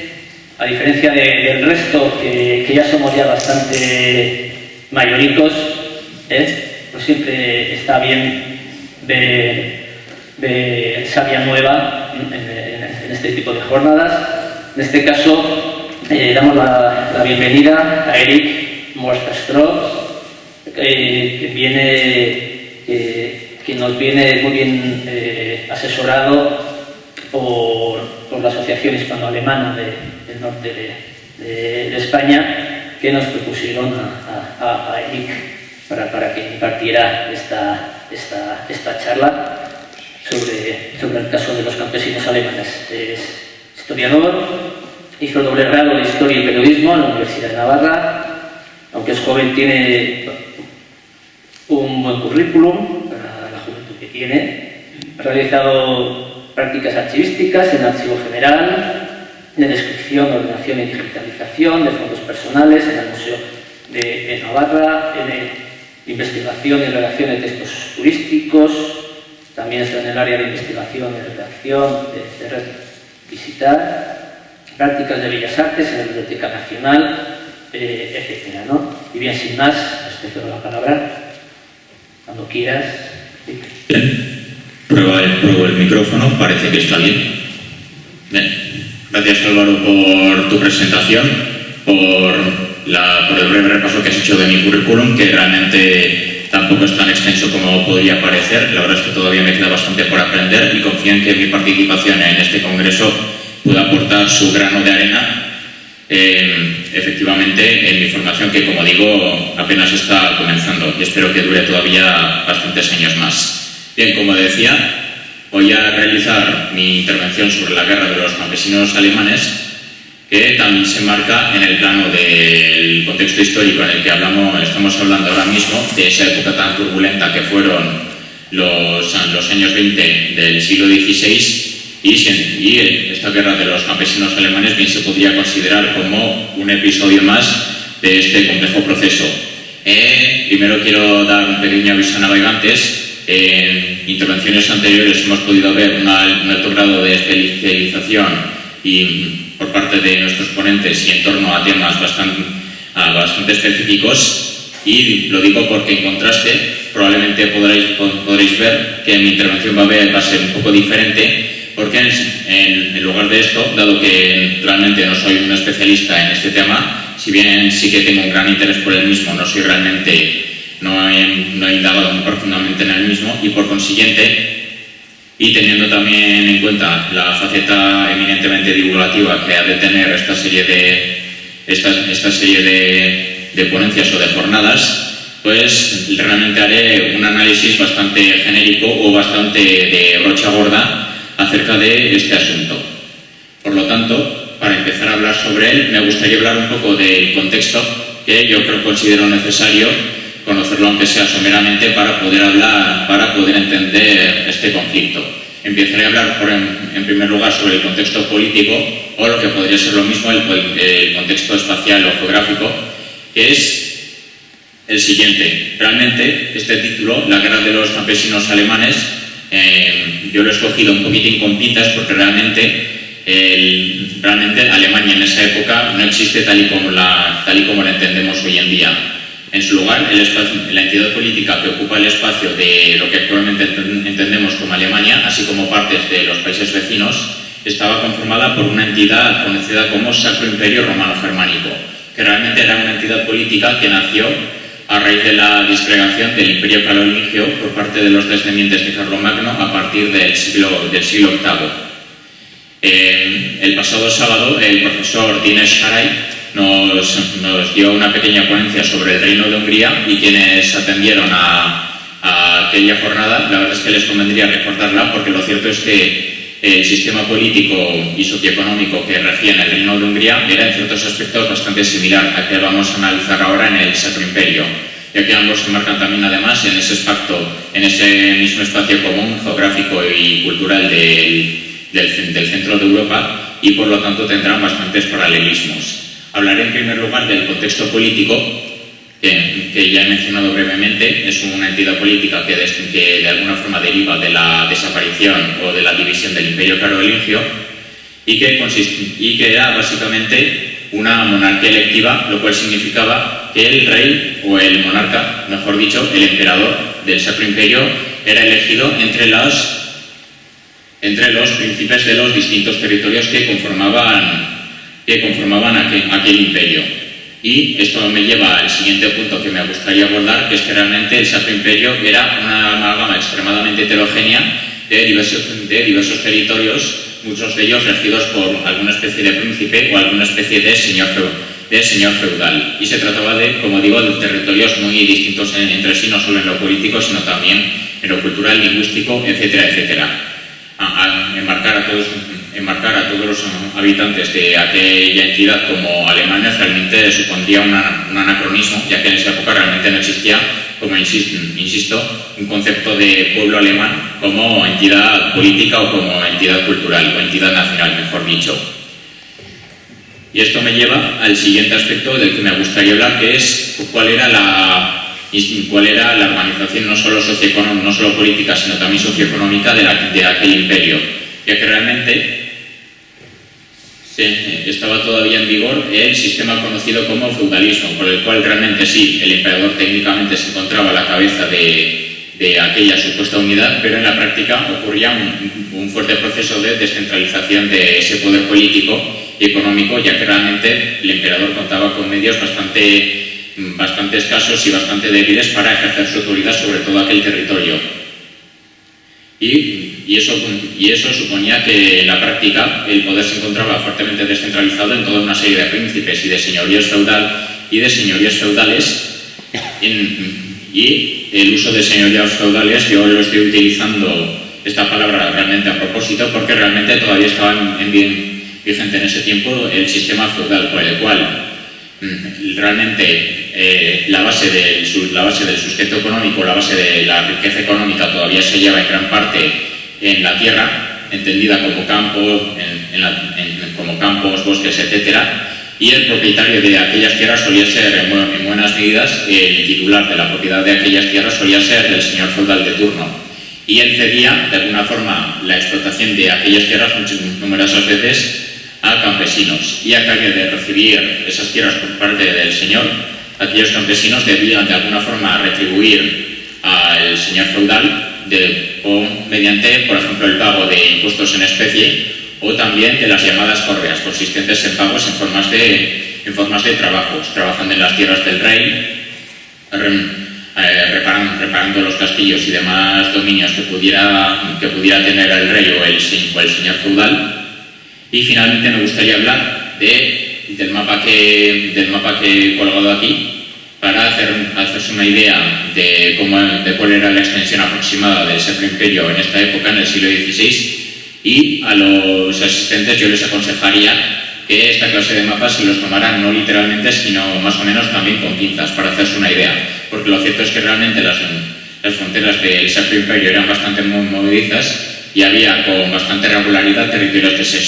Speaker 1: A diferencia del resto, que ya somos ya bastante mayoricos, pues siempre está bien ver sabia nueva en este tipo de jornadas. En este caso, damos la bienvenida a Erik Moerstrastrup, que nos viene muy bien asesorado por la Asociación Hispano-Alemana del norte de España, que nos propusieron a Erik para que impartiera esta charla sobre el caso de los campesinos alemanes. Es historiador, hizo el doble grado de Historia y Periodismo en la Universidad de Navarra. Aunque es joven, tiene un buen currículum para la juventud que tiene. Ha realizado prácticas archivísticas en Archivo General, de descripción, ordenación y digitalización de fondos personales en el Museo de Navarra, en investigación y redacción de textos turísticos. También está en el área de investigación y redacción de Red Visitar, prácticas de Bellas Artes en la Biblioteca Nacional, etcétera, ¿no? Y bien, sin más, te cedo la palabra. Cuando quieras. Sí.
Speaker 4: Bien. Pruebo el micrófono, parece que está bien. Bien. Gracias, Álvaro, por tu presentación, por el breve repaso que has hecho de mi currículum, que realmente tampoco es tan extenso como podría parecer. La verdad es que todavía me queda bastante por aprender y confío en que mi participación en este congreso pueda aportar su grano de arena. Efectivamente, en mi formación, que como digo, apenas está comenzando y espero que dure todavía bastantes años más. Bien, como decía, voy a realizar mi intervención sobre la guerra de los campesinos alemanes, que también se marca en el plano del contexto histórico en el que estamos hablando ahora mismo, de esa época tan turbulenta que fueron los años 20 del siglo XVI. Y esta guerra de los campesinos alemanes bien se podría considerar como un episodio más de este complejo proceso. Primero quiero dar un pequeño aviso a navegantes. En intervenciones anteriores hemos podido ver un alto grado de especialización por parte de nuestros ponentes y en torno a temas bastante específicos. Y lo digo porque en contraste probablemente podréis ver que mi intervención va a ser un poco diferente, porque en lugar de esto, dado que realmente no soy un especialista en este tema, si bien sí que tengo un gran interés por el mismo, no he indagado muy profundamente en el mismo, y por consiguiente, y teniendo también en cuenta la faceta eminentemente divulgativa que ha de tener esta serie de ponencias o de jornadas, pues realmente haré un análisis bastante genérico o bastante de brocha gorda acerca de este asunto. Por lo tanto, para empezar a hablar sobre él, me gustaría hablar un poco del contexto que yo considero necesario conocerlo, aunque sea someramente, para poder entender este conflicto. Empezaré a hablar en primer lugar sobre el contexto político, o lo que podría ser lo mismo, el contexto espacial o geográfico, que es el siguiente. Realmente, este título, La guerra de los campesinos alemanes, yo lo he escogido un poquitín con pintas porque realmente Alemania en esa época no existe tal y como la entendemos hoy en día. En su lugar, la entidad política que ocupa el espacio de lo que actualmente entendemos como Alemania, así como partes de los países vecinos, estaba conformada por una entidad conocida como Sacro Imperio Romano Germánico, que realmente era una entidad política que nació a raíz de la disgregación del Imperio Carolingio por parte de los descendientes de Carlomagno a partir del siglo VIII. El pasado sábado, el profesor Dinesh Haray nos dio una pequeña ponencia sobre el Reino de Hungría, y quienes atendieron a aquella jornada, la verdad es que les convendría recordarla, porque lo cierto es que el sistema político y socioeconómico que regía en el Reino de Hungría era en ciertos aspectos bastante similar a que vamos a analizar ahora en el Sacro Imperio, ya que ambos se marcan también además en ese mismo espacio común geográfico y cultural del centro de Europa, y por lo tanto tendrán bastantes paralelismos. Hablaré en primer lugar del contexto político, que ya he mencionado brevemente. Es una entidad política que de alguna forma deriva de la desaparición o de la división del Imperio Carolingio, y que era básicamente una monarquía electiva, lo cual significaba que el rey, o el monarca, mejor dicho, el emperador del Sacro Imperio, era elegido entre los príncipes de los distintos territorios que conformaban aquel imperio. Y esto me lleva al siguiente punto que me gustaría abordar, que es que realmente el Sacro Imperio era una amalgama extremadamente heterogénea de diversos territorios, muchos de ellos regidos por alguna especie de príncipe o alguna especie de señor feudal. Y se trataba como digo, de territorios muy distintos entre sí, no solo en lo político, sino también en lo cultural, lingüístico, etcétera, etcétera. Enmarcar a todos los habitantes de aquella entidad como alemanes realmente supondría un anacronismo, ya que en esa época realmente no existía, como insisto, un concepto de pueblo alemán como entidad política o como entidad cultural o entidad nacional, mejor dicho. Y esto me lleva al siguiente aspecto del que me gustaría hablar, que es cuál era la organización no solo política, sino también socioeconómica de aquel imperio, ya que realmente estaba todavía en vigor el sistema conocido como feudalismo, por el cual realmente sí, el emperador técnicamente se encontraba a la cabeza de aquella supuesta unidad, pero en la práctica ocurría un fuerte proceso de descentralización de ese poder político y económico, ya que realmente el emperador contaba con medios bastante escasos y bastante débiles para ejercer su autoridad sobre todo aquel territorio. Y eso suponía que en la práctica el poder se encontraba fuertemente descentralizado en toda una serie de príncipes y de señorías feudales. Y el uso de señorías feudales, yo lo estoy utilizando esta palabra realmente a propósito, porque realmente todavía estaba vigente en ese tiempo el sistema feudal, por el cual realmente la base del sustento económico, la base de la riqueza económica todavía se lleva en gran parte en la tierra, entendida como campos, bosques, etcétera, y el propietario de aquellas tierras solía ser, en buenas medidas, el titular de la propiedad de aquellas tierras solía ser el señor feudal de turno, y él cedía de alguna forma la explotación de aquellas tierras numerosas veces a campesinos, y a cambio de recibir esas tierras por parte del señor, aquellos campesinos debían de alguna forma retribuir al señor feudal o mediante, por ejemplo, el pago de impuestos en especie o también de las llamadas correas, consistentes en pagos en formas de trabajos, trabajando en las tierras del rey, reparando los castillos y demás dominios que pudiera tener el rey o el señor feudal. Y finalmente me gustaría hablar del mapa que he colgado aquí para hacerse una idea de cuál era la extensión aproximada del Sacro Imperio en esta época, en el siglo XVI, y a los asistentes yo les aconsejaría que esta clase de mapas se los tomaran no literalmente, sino más o menos también con pinzas, para hacerse una idea, porque lo cierto es que realmente las fronteras del Sacro Imperio eran bastante movedizas y había con bastante regularidad territorios que se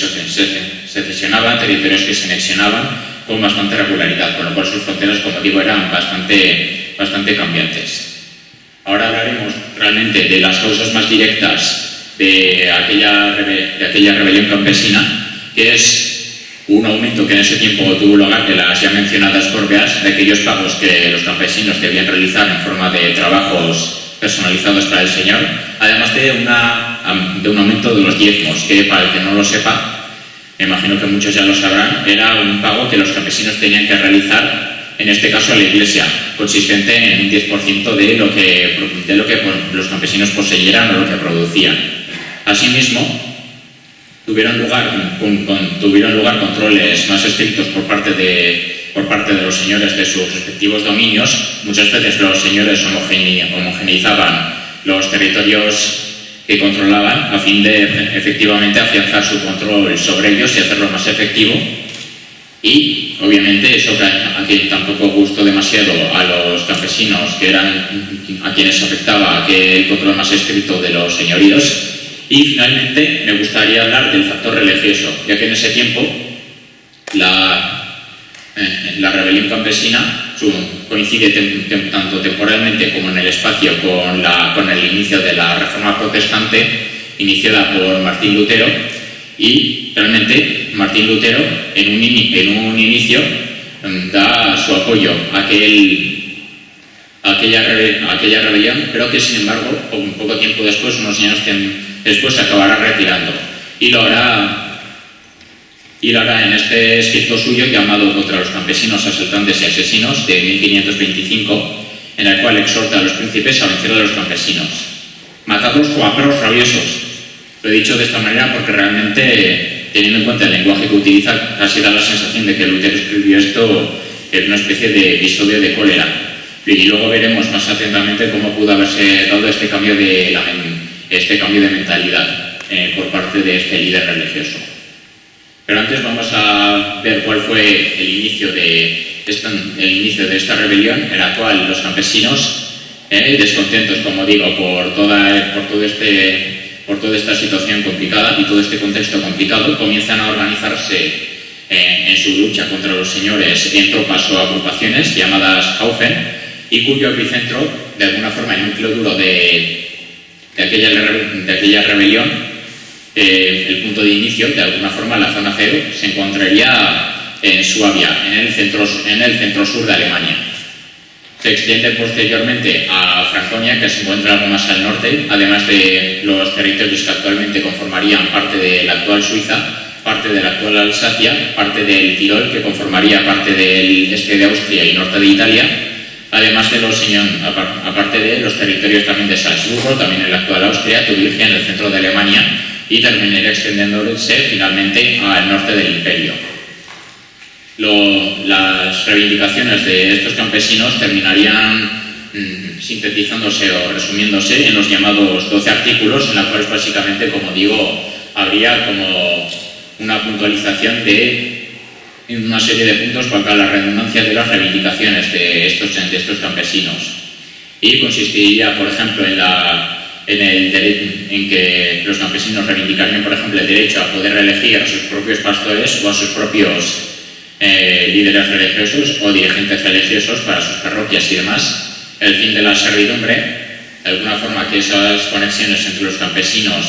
Speaker 4: secesionaban, territorios que se anexionaban con bastante regularidad, con lo cual sus fronteras, como digo, eran bastante cambiantes. Ahora hablaremos realmente de las causas más directas de aquella rebelión campesina, que es un aumento que en ese tiempo tuvo lugar de las ya mencionadas corveas, de aquellos pagos que los campesinos debían realizar en forma de trabajos personalizados para el señor, además de un aumento de los diezmos, que para el que no lo sepa, me imagino que muchos ya lo sabrán, era un pago que los campesinos tenían que realizar, en este caso a la Iglesia, consistente en un 10% de lo que los campesinos poseyeran o lo que producían. Asimismo, tuvieron lugar controles más estrictos por parte de los señores de sus respectivos dominios. Muchas veces los señores homogeneizaban los territorios que controlaban a fin de efectivamente afianzar su control sobre ellos y hacerlo más efectivo. Y obviamente eso aquí tampoco gustó demasiado a los campesinos, que eran a quienes afectaba aquel control más estricto de los señoríos. Y finalmente me gustaría hablar del factor religioso, ya que en ese tiempo la rebelión campesina coincide tanto temporalmente como en el espacio con el inicio de la Reforma Protestante iniciada por Martín Lutero, y realmente Martín Lutero en un inicio da su apoyo a aquella rebelión, pero que sin embargo un poco tiempo después, unos años después, se acabará retirando y lo hará en este escrito suyo llamado Contra los campesinos asaltantes y asesinos, de 1525, en el cual exhorta a los príncipes a vencer a los campesinos. Matadlos como a perros rabiosos. Lo he dicho de esta manera porque realmente, teniendo en cuenta el lenguaje que utiliza, casi da la sensación de que Lutero escribió esto en una especie de episodio de cólera. Y luego veremos más atentamente cómo pudo haberse dado este cambio de mentalidad por parte de este líder religioso. Pero antes vamos a ver cuál fue el inicio de esta rebelión, en la cual los campesinos, descontentos, como digo, por toda esta situación complicada y todo este contexto complicado, comienzan a organizarse en su lucha contra los señores en tropas o agrupaciones llamadas Haufen, y cuyo epicentro, de alguna forma, el núcleo duro de aquella rebelión, el punto de inicio, de alguna forma, la zona cero, se encontraría en Suabia, en el centro sur de Alemania. Se extiende posteriormente a Franconia, que se encuentra algo más al norte, además de los territorios que actualmente conformarían parte de la actual Suiza, parte de la actual Alsacia, parte del Tirol, que conformaría parte del este de Austria y norte de Italia, además de aparte de los territorios también de Salzburgo, también en la actual Austria, Turingia, en el centro de Alemania, y terminaría extendiéndose finalmente al norte del imperio. Las reivindicaciones de estos campesinos terminarían sintetizándose o resumiéndose en los llamados 12 artículos, en los cuales básicamente, como digo, habría como una puntualización de una serie de puntos, valga la redundancia, de las reivindicaciones de estos campesinos. Y consistiría, por ejemplo, en que los campesinos reivindicarían, por ejemplo, el derecho a poder elegir a sus propios pastores o a sus propios líderes religiosos o dirigentes religiosos para sus parroquias y demás, el fin de la servidumbre, de alguna forma que esas conexiones entre los campesinos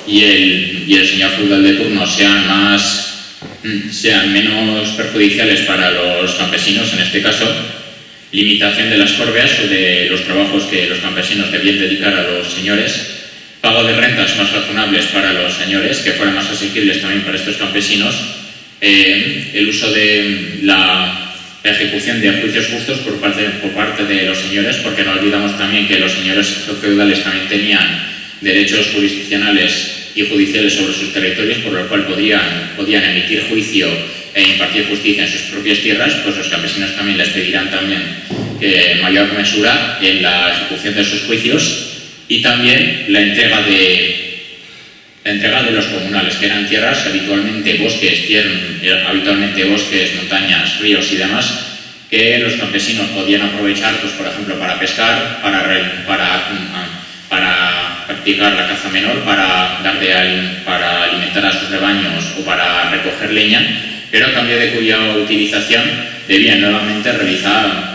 Speaker 4: y el señor feudal de turno sean menos perjudiciales para los campesinos en este caso, limitación de las corveas o de los trabajos que los campesinos debían dedicar a los señores, pago de rentas más razonables para los señores, que fueran más asequibles también para estos campesinos, el uso de la ejecución de juicios justos por parte de los señores, porque no olvidamos también que los señores feudales también tenían derechos jurisdiccionales y judiciales sobre sus territorios, por lo cual podían emitir juicio e impartir justicia en sus propias tierras. Pues los campesinos también les pedirán también mayor mesura en la ejecución de sus juicios, y también la entrega de los comunales, que eran tierras habitualmente bosques, montañas, ríos y demás, que los campesinos podían aprovechar, pues por ejemplo, para pescar, para practicar la caza menor, para alimentar a sus rebaños o para recoger leña, pero a cambio de cuya utilización debían nuevamente realizar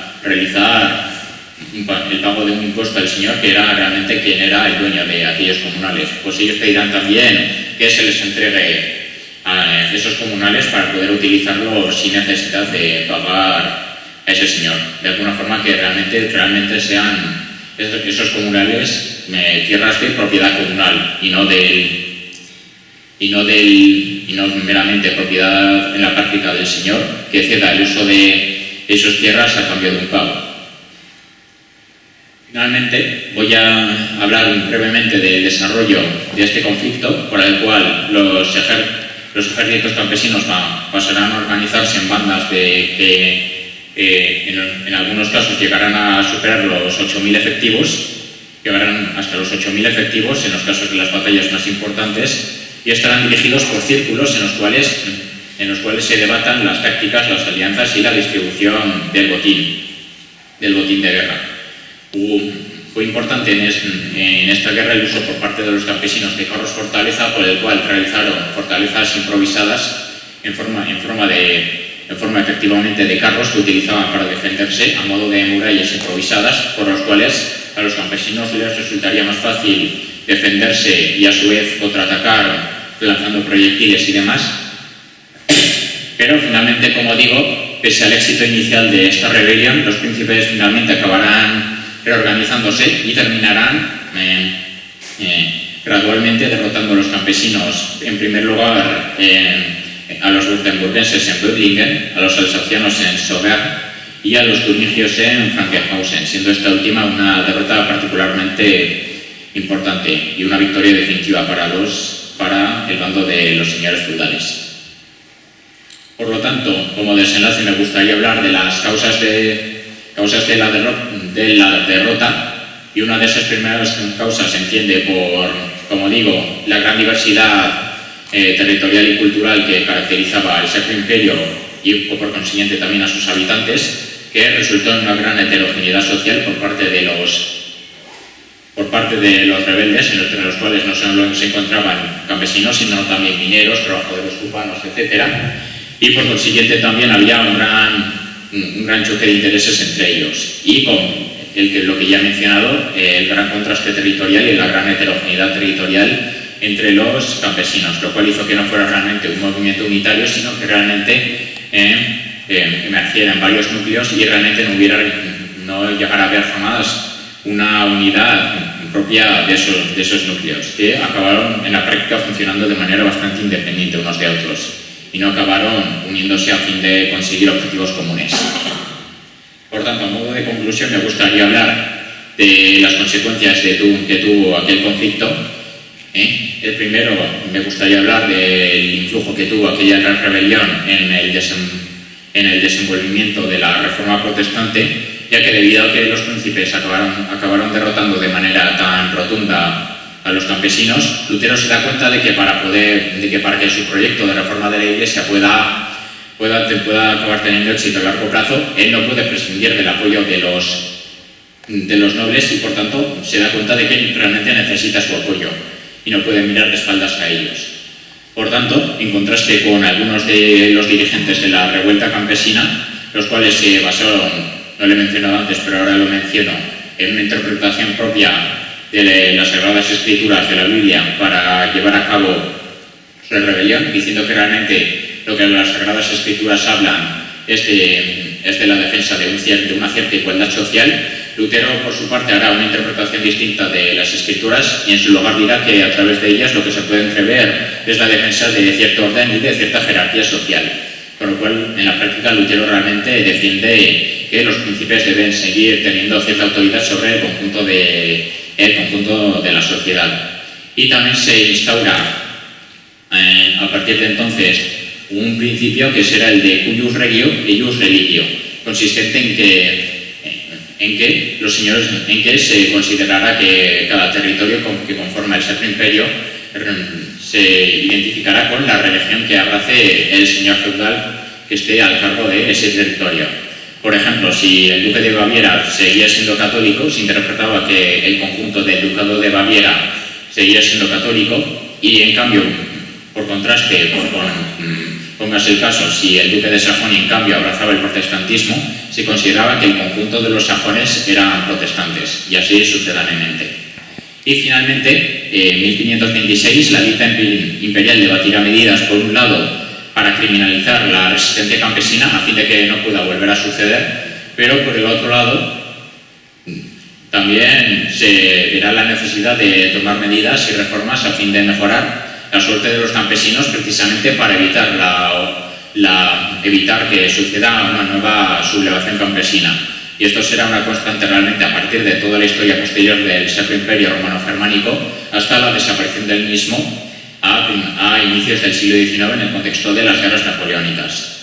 Speaker 4: el pago de un impuesto al señor, que era realmente quien era el dueño de aquellos comunales. Pues ellos pedirán también que se les entregue a esos comunales para poder utilizarlos sin necesidad de pagar a ese señor. De alguna forma que realmente sean esos comunales tierras de propiedad comunal y no meramente propiedad en la práctica del señor, que ceda el uso de esas tierras a cambio de un pago. Finalmente, voy a hablar brevemente del desarrollo de este conflicto, por el cual los ejércitos campesinos pasarán a organizarse en bandas que en algunos casos llegarán a superar los 8.000 efectivos, llegarán hasta los 8.000 efectivos en los casos de las batallas más importantes, y estarán dirigidos por círculos en los cuales se debatan las tácticas, las alianzas y la distribución del botín de guerra. Fue importante en esta guerra el uso por parte de los campesinos de carros fortaleza, por el cual realizaron fortalezas improvisadas en forma efectivamente de carros que utilizaban para defenderse a modo de murallas improvisadas, por los cuales a los campesinos les resultaría más fácil defenderse y a su vez contraatacar lanzando proyectiles y demás. Pero finalmente, como digo, pese al éxito inicial de esta rebelión, los príncipes finalmente acabarán reorganizándose y terminarán gradualmente derrotando a los campesinos, en primer lugar a los württembergenses en Böblingen, a los alsacianos en Soberg y a los turingios en Frankenhausen, siendo esta última una derrota particularmente importante y una victoria definitiva para el bando de los señores feudales. Por lo tanto, como desenlace me gustaría hablar de las causas de la derrota, y una de esas primeras causas se entiende por, como digo, la gran diversidad territorial y cultural que caracterizaba el Sacro Imperio y por consiguiente también a sus habitantes, que resultó en una gran heterogeneidad social por parte de los rebeldes, entre los cuales no solo se encontraban campesinos, sino también mineros, trabajadores urbanos, etc. Y por consiguiente también había un gran choque de intereses entre ellos, y con lo que ya he mencionado, el gran contraste territorial y la gran heterogeneidad territorial entre los campesinos, lo cual hizo que no fuera realmente un movimiento unitario, sino que realmente emergiera en varios núcleos y realmente no llegara a haber jamás una unidad propia de esos núcleos, que acabaron en la práctica funcionando de manera bastante independiente unos de otros y no acabaron uniéndose a fin de conseguir objetivos comunes. Por tanto, a modo de conclusión, me gustaría hablar de las consecuencias que tuvo aquel conflicto. El primero, me gustaría hablar del influjo que tuvo aquella gran rebelión en el desenvolvimiento de la Reforma Protestante, ya que debido a que los príncipes acabaron derrotando de manera tan rotunda a los campesinos, Lutero se da cuenta de que para que su proyecto de reforma de la Iglesia pueda acabar teniendo éxito a largo plazo, él no puede prescindir del apoyo de los nobles, y por tanto se da cuenta de que realmente necesita su apoyo y no puede mirar de espaldas a ellos. Por tanto, en contraste con algunos de los dirigentes de la revuelta campesina, los cuales se basaron, no lo he mencionado antes, pero ahora lo menciono, en una interpretación propia de las Sagradas Escrituras de la Biblia para llevar a cabo su rebelión, diciendo que realmente lo que las Sagradas Escrituras hablan es de la defensa de una cierta igualdad social, Lutero, por su parte, hará una interpretación distinta de las Escrituras y en su lugar dirá que a través de ellas lo que se puede entrever es la defensa de cierto orden y de cierta jerarquía social. Con lo cual, en la práctica, Lutero realmente defiende que los príncipes deben seguir teniendo cierta autoridad sobre el conjunto de la sociedad. Y también se instaura, a partir de entonces, un principio que será el de cuius regio e ius religio, consistente en que se considerará que cada territorio que conforma el Sacro Imperio se identificará con la religión que abrace el señor feudal que esté al cargo de ese territorio. Por ejemplo, si el duque de Baviera seguía siendo católico, se interpretaba que el conjunto del ducado de Baviera seguía siendo católico y, en cambio, por contraste, póngase el caso, si el duque de Sajonia, en cambio, abrazaba el protestantismo, se consideraba que el conjunto de los sajones eran protestantes, y así sucesivamente. Y finalmente, en 1526, la dicta imperial debatirá medidas, por un lado, para criminalizar la resistencia campesina, a fin de que no pueda volver a suceder, pero por el otro lado, también se verá la necesidad de tomar medidas y reformas a fin de mejorar la suerte de los campesinos, precisamente para evitar que suceda una nueva sublevación campesina. Y esto será una constante realmente a partir de toda la historia posterior del Sacro Imperio Romano-Germánico hasta la desaparición del mismo a inicios del siglo XIX en el contexto de las guerras napoleónicas.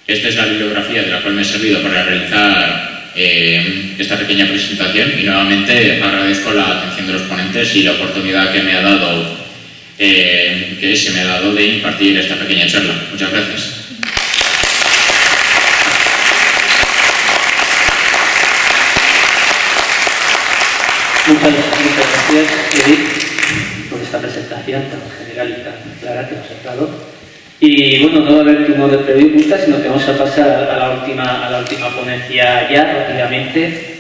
Speaker 4: Esta es la bibliografía de la cual me he servido para realizar esta pequeña presentación y nuevamente agradezco la atención de los ponentes y la oportunidad que se me ha dado de impartir esta pequeña charla. Muchas gracias.
Speaker 1: Muchas gracias, Edith, por esta presentación tan general y tan clara que nos has dado. Y bueno, no va a haber turno de preguntas, sino que vamos a pasar a la última ponencia ya, rápidamente.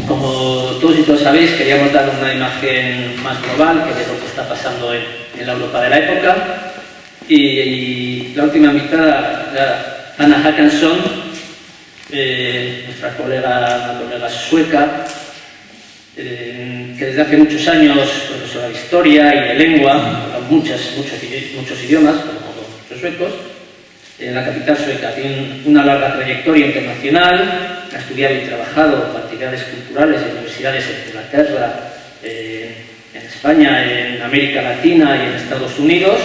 Speaker 1: Como todos y todas sabéis, queríamos dar una imagen más global que de lo que está pasando en la Europa de la época. Y la última invitada, Anna Håkansson, nuestra colega sueca, que desde hace muchos años profesora de historia y de lengua, muchos idiomas, como los suecos, en la capital sueca. Tiene una larga trayectoria internacional, ha estudiado y trabajado en actividades culturales en universidades en Inglaterra, en España, en América Latina y en Estados Unidos.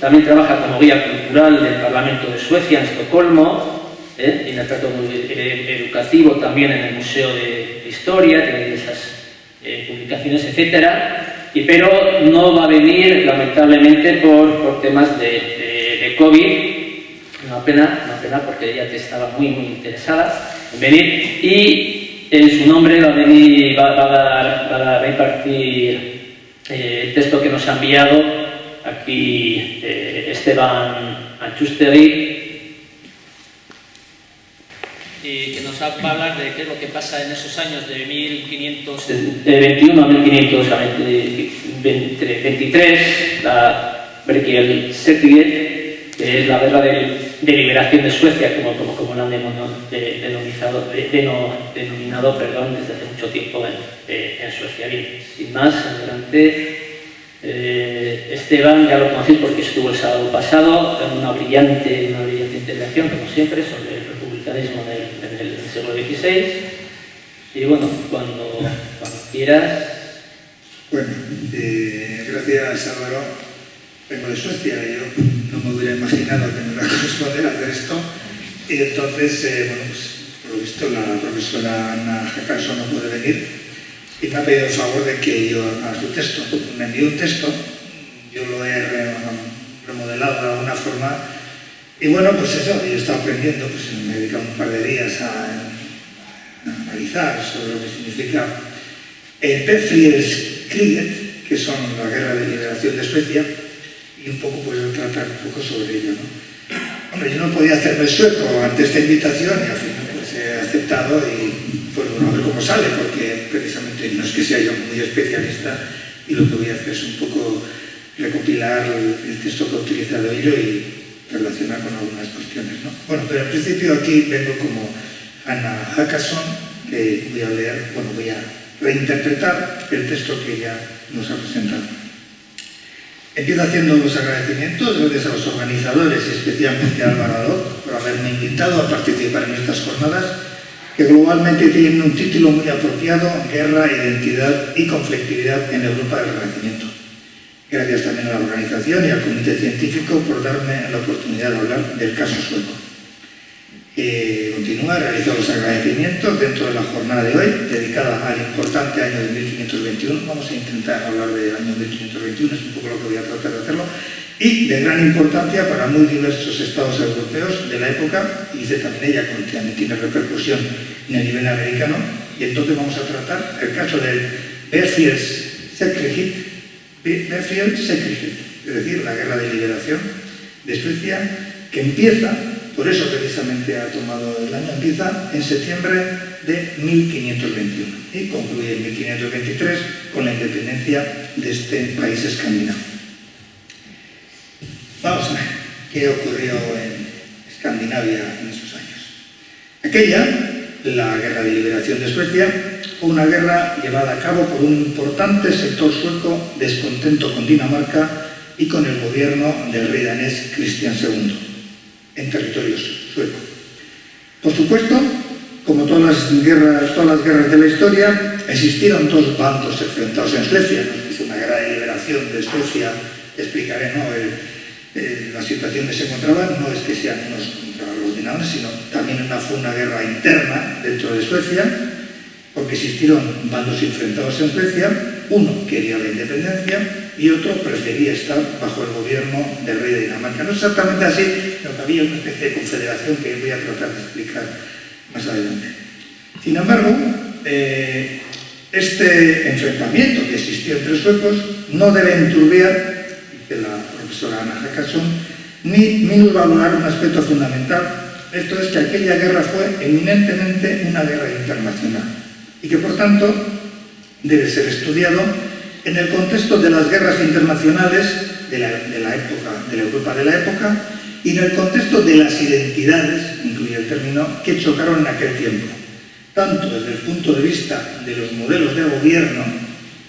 Speaker 1: También trabaja como guía cultural del Parlamento de Suecia en Estocolmo, y en el trato educativo también en el Museo de Historia, tiene esas publicaciones, etcétera. Pero no va a venir, lamentablemente, por temas de COVID. Una pena, porque ella estaba muy interesada en venir, y en su nombre va a impartir el texto que nos ha enviado aquí Esteban Antxustegi, y que nos va a hablar de qué es lo que pasa en esos años de 1521 a 1523, la Berkelsetiet, que es la guerra de liberación de Suecia, como la han denominado desde hace mucho tiempo en Suecia. Bien, sin más, adelante. Esteban, ya lo conocéis porque estuvo el sábado pasado en una brillante intervención, como siempre, sobre el republicanismo del siglo XVI. Y bueno, cuando quieras.
Speaker 5: Bueno, gracias, Álvaro. Vengo de Suecia y yo no me hubiera imaginado que me iba a corresponder a hacer esto. Y entonces, bueno, pues por lo visto la profesora Anna Håkansson no puede venir y me ha pedido el favor de que yo haga su texto. Me envió un texto, yo lo he remodelado de alguna forma y bueno, pues eso, yo he estado aprendiendo, pues me he dedicado un par de días a analizar sobre lo que significa el Befrielskriget, que son la guerra de liberación de Suecia, y un poco pues tratar un poco sobre ello, ¿no? Hombre, yo no podía hacerme sueco ante esta invitación y al final pues he aceptado y pues bueno, a ver cómo sale, porque precisamente no es que sea yo muy especialista y lo que voy a hacer es un poco recopilar el texto que he utilizado yo y relacionar con algunas cuestiones, ¿no? Bueno, pero en principio aquí vengo como Hannah Hakkason, que voy a leer, bueno, voy a reinterpretar el texto que ella nos ha presentado. Empiezo haciendo los agradecimientos, gracias a los organizadores y especialmente a Álvaro Adot por haberme invitado a participar en estas jornadas, que globalmente tienen un título muy apropiado: Guerra, Identidad y Conflictividad en Europa del Renacimiento. Gracias también a la organización y al comité científico por darme la oportunidad de hablar del caso sueco. Continúa, realizo los agradecimientos dentro de la jornada de hoy, dedicada al importante año de 1521. Vamos a intentar hablar del año 1521, es un poco lo que voy a tratar de hacerlo, y de gran importancia para muy diversos estados europeos de la época, y dice también ella que también tiene repercusión en el nivel americano. Y entonces vamos a tratar el caso del Befrielskrieg, es decir, la guerra de liberación de Suecia, que empieza, por eso precisamente ha tomado el año, empieza en septiembre de 1521 y concluye en 1523 con la independencia de este país escandinavo. Vamos a ver qué ocurrió en Escandinavia en esos años. Aquella, la guerra de liberación de Suecia, fue una guerra llevada a cabo por un importante sector sueco descontento con Dinamarca y con el gobierno del rey danés Cristian II en territorios suecos. Por supuesto, como todas las guerras de la historia, existieron dos bandos enfrentados en Suecia. No es una guerra de liberación de Suecia, explicaré, ¿no? La situación que se encontraban no es que sean unos contra los dinamarqueses, sino también fue una guerra interna dentro de Suecia, porque existieron bandos enfrentados en Suecia. Uno quería la independencia y otro prefería estar bajo el gobierno del rey de Dinamarca. No exactamente así, pero había una especie de confederación que voy a tratar de explicar más adelante. Sin embargo, este enfrentamiento que existió entre suecos no debe enturbiar, dice la profesora Hannah Hakkason, ni minusvalorar un aspecto fundamental. Esto es que aquella guerra fue eminentemente una guerra internacional y que por tanto debe ser estudiado en el contexto de las guerras internacionales de la Europa de la época y en el contexto de las identidades, incluye el término, que chocaron en aquel tiempo, tanto desde el punto de vista de los modelos de gobierno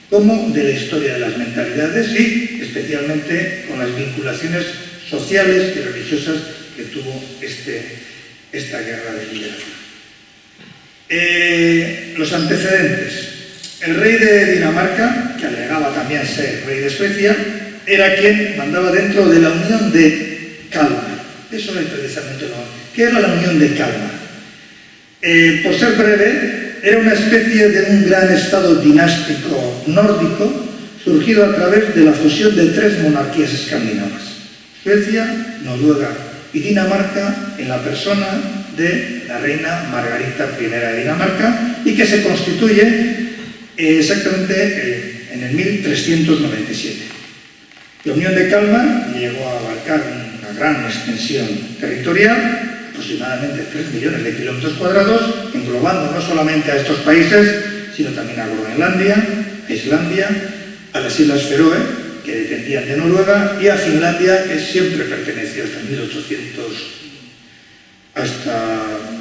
Speaker 5: como de la historia de las mentalidades y especialmente con las vinculaciones sociales y religiosas que tuvo esta guerra de liberación. Los antecedentes. El rey de Dinamarca, que alegaba también ser rey de Suecia, era quien mandaba dentro de la Unión de Kalmar. Eso es precisamente lo que era la Unión de Kalmar. Por ser breve, era una especie de un gran estado dinástico nórdico surgido a través de la fusión de tres monarquías escandinavas: Suecia, Noruega y Dinamarca, en la persona de la reina Margarita I de Dinamarca, y que se constituye exactamente en el 1397. La Unión de Kalmar llegó a abarcar una gran extensión territorial, aproximadamente 3 millones de kilómetros cuadrados, englobando no solamente a estos países, sino también a Groenlandia, a Islandia, a las Islas Feroe, que dependían de Noruega, y a Finlandia, que siempre perteneció hasta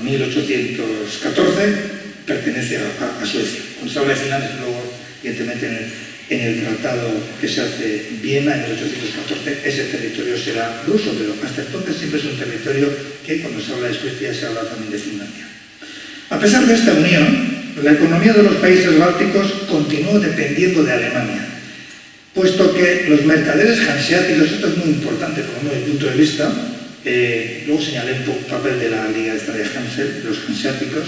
Speaker 5: 1814, pertenece a Suecia. Cuando se habla de Finlandia, luego, evidentemente, en el tratado que se hace en Viena en 1814, ese territorio será ruso, pero hasta entonces siempre es un territorio que, cuando se habla de Suecia, se habla también de Finlandia. A pesar de esta unión, la economía de los países bálticos continuó dependiendo de Alemania, puesto que los mercaderes hanseáticos, esto es muy importante desde mi punto de vista, luego señalé un poco el papel de la Liga de Hansel, de los hanseáticos,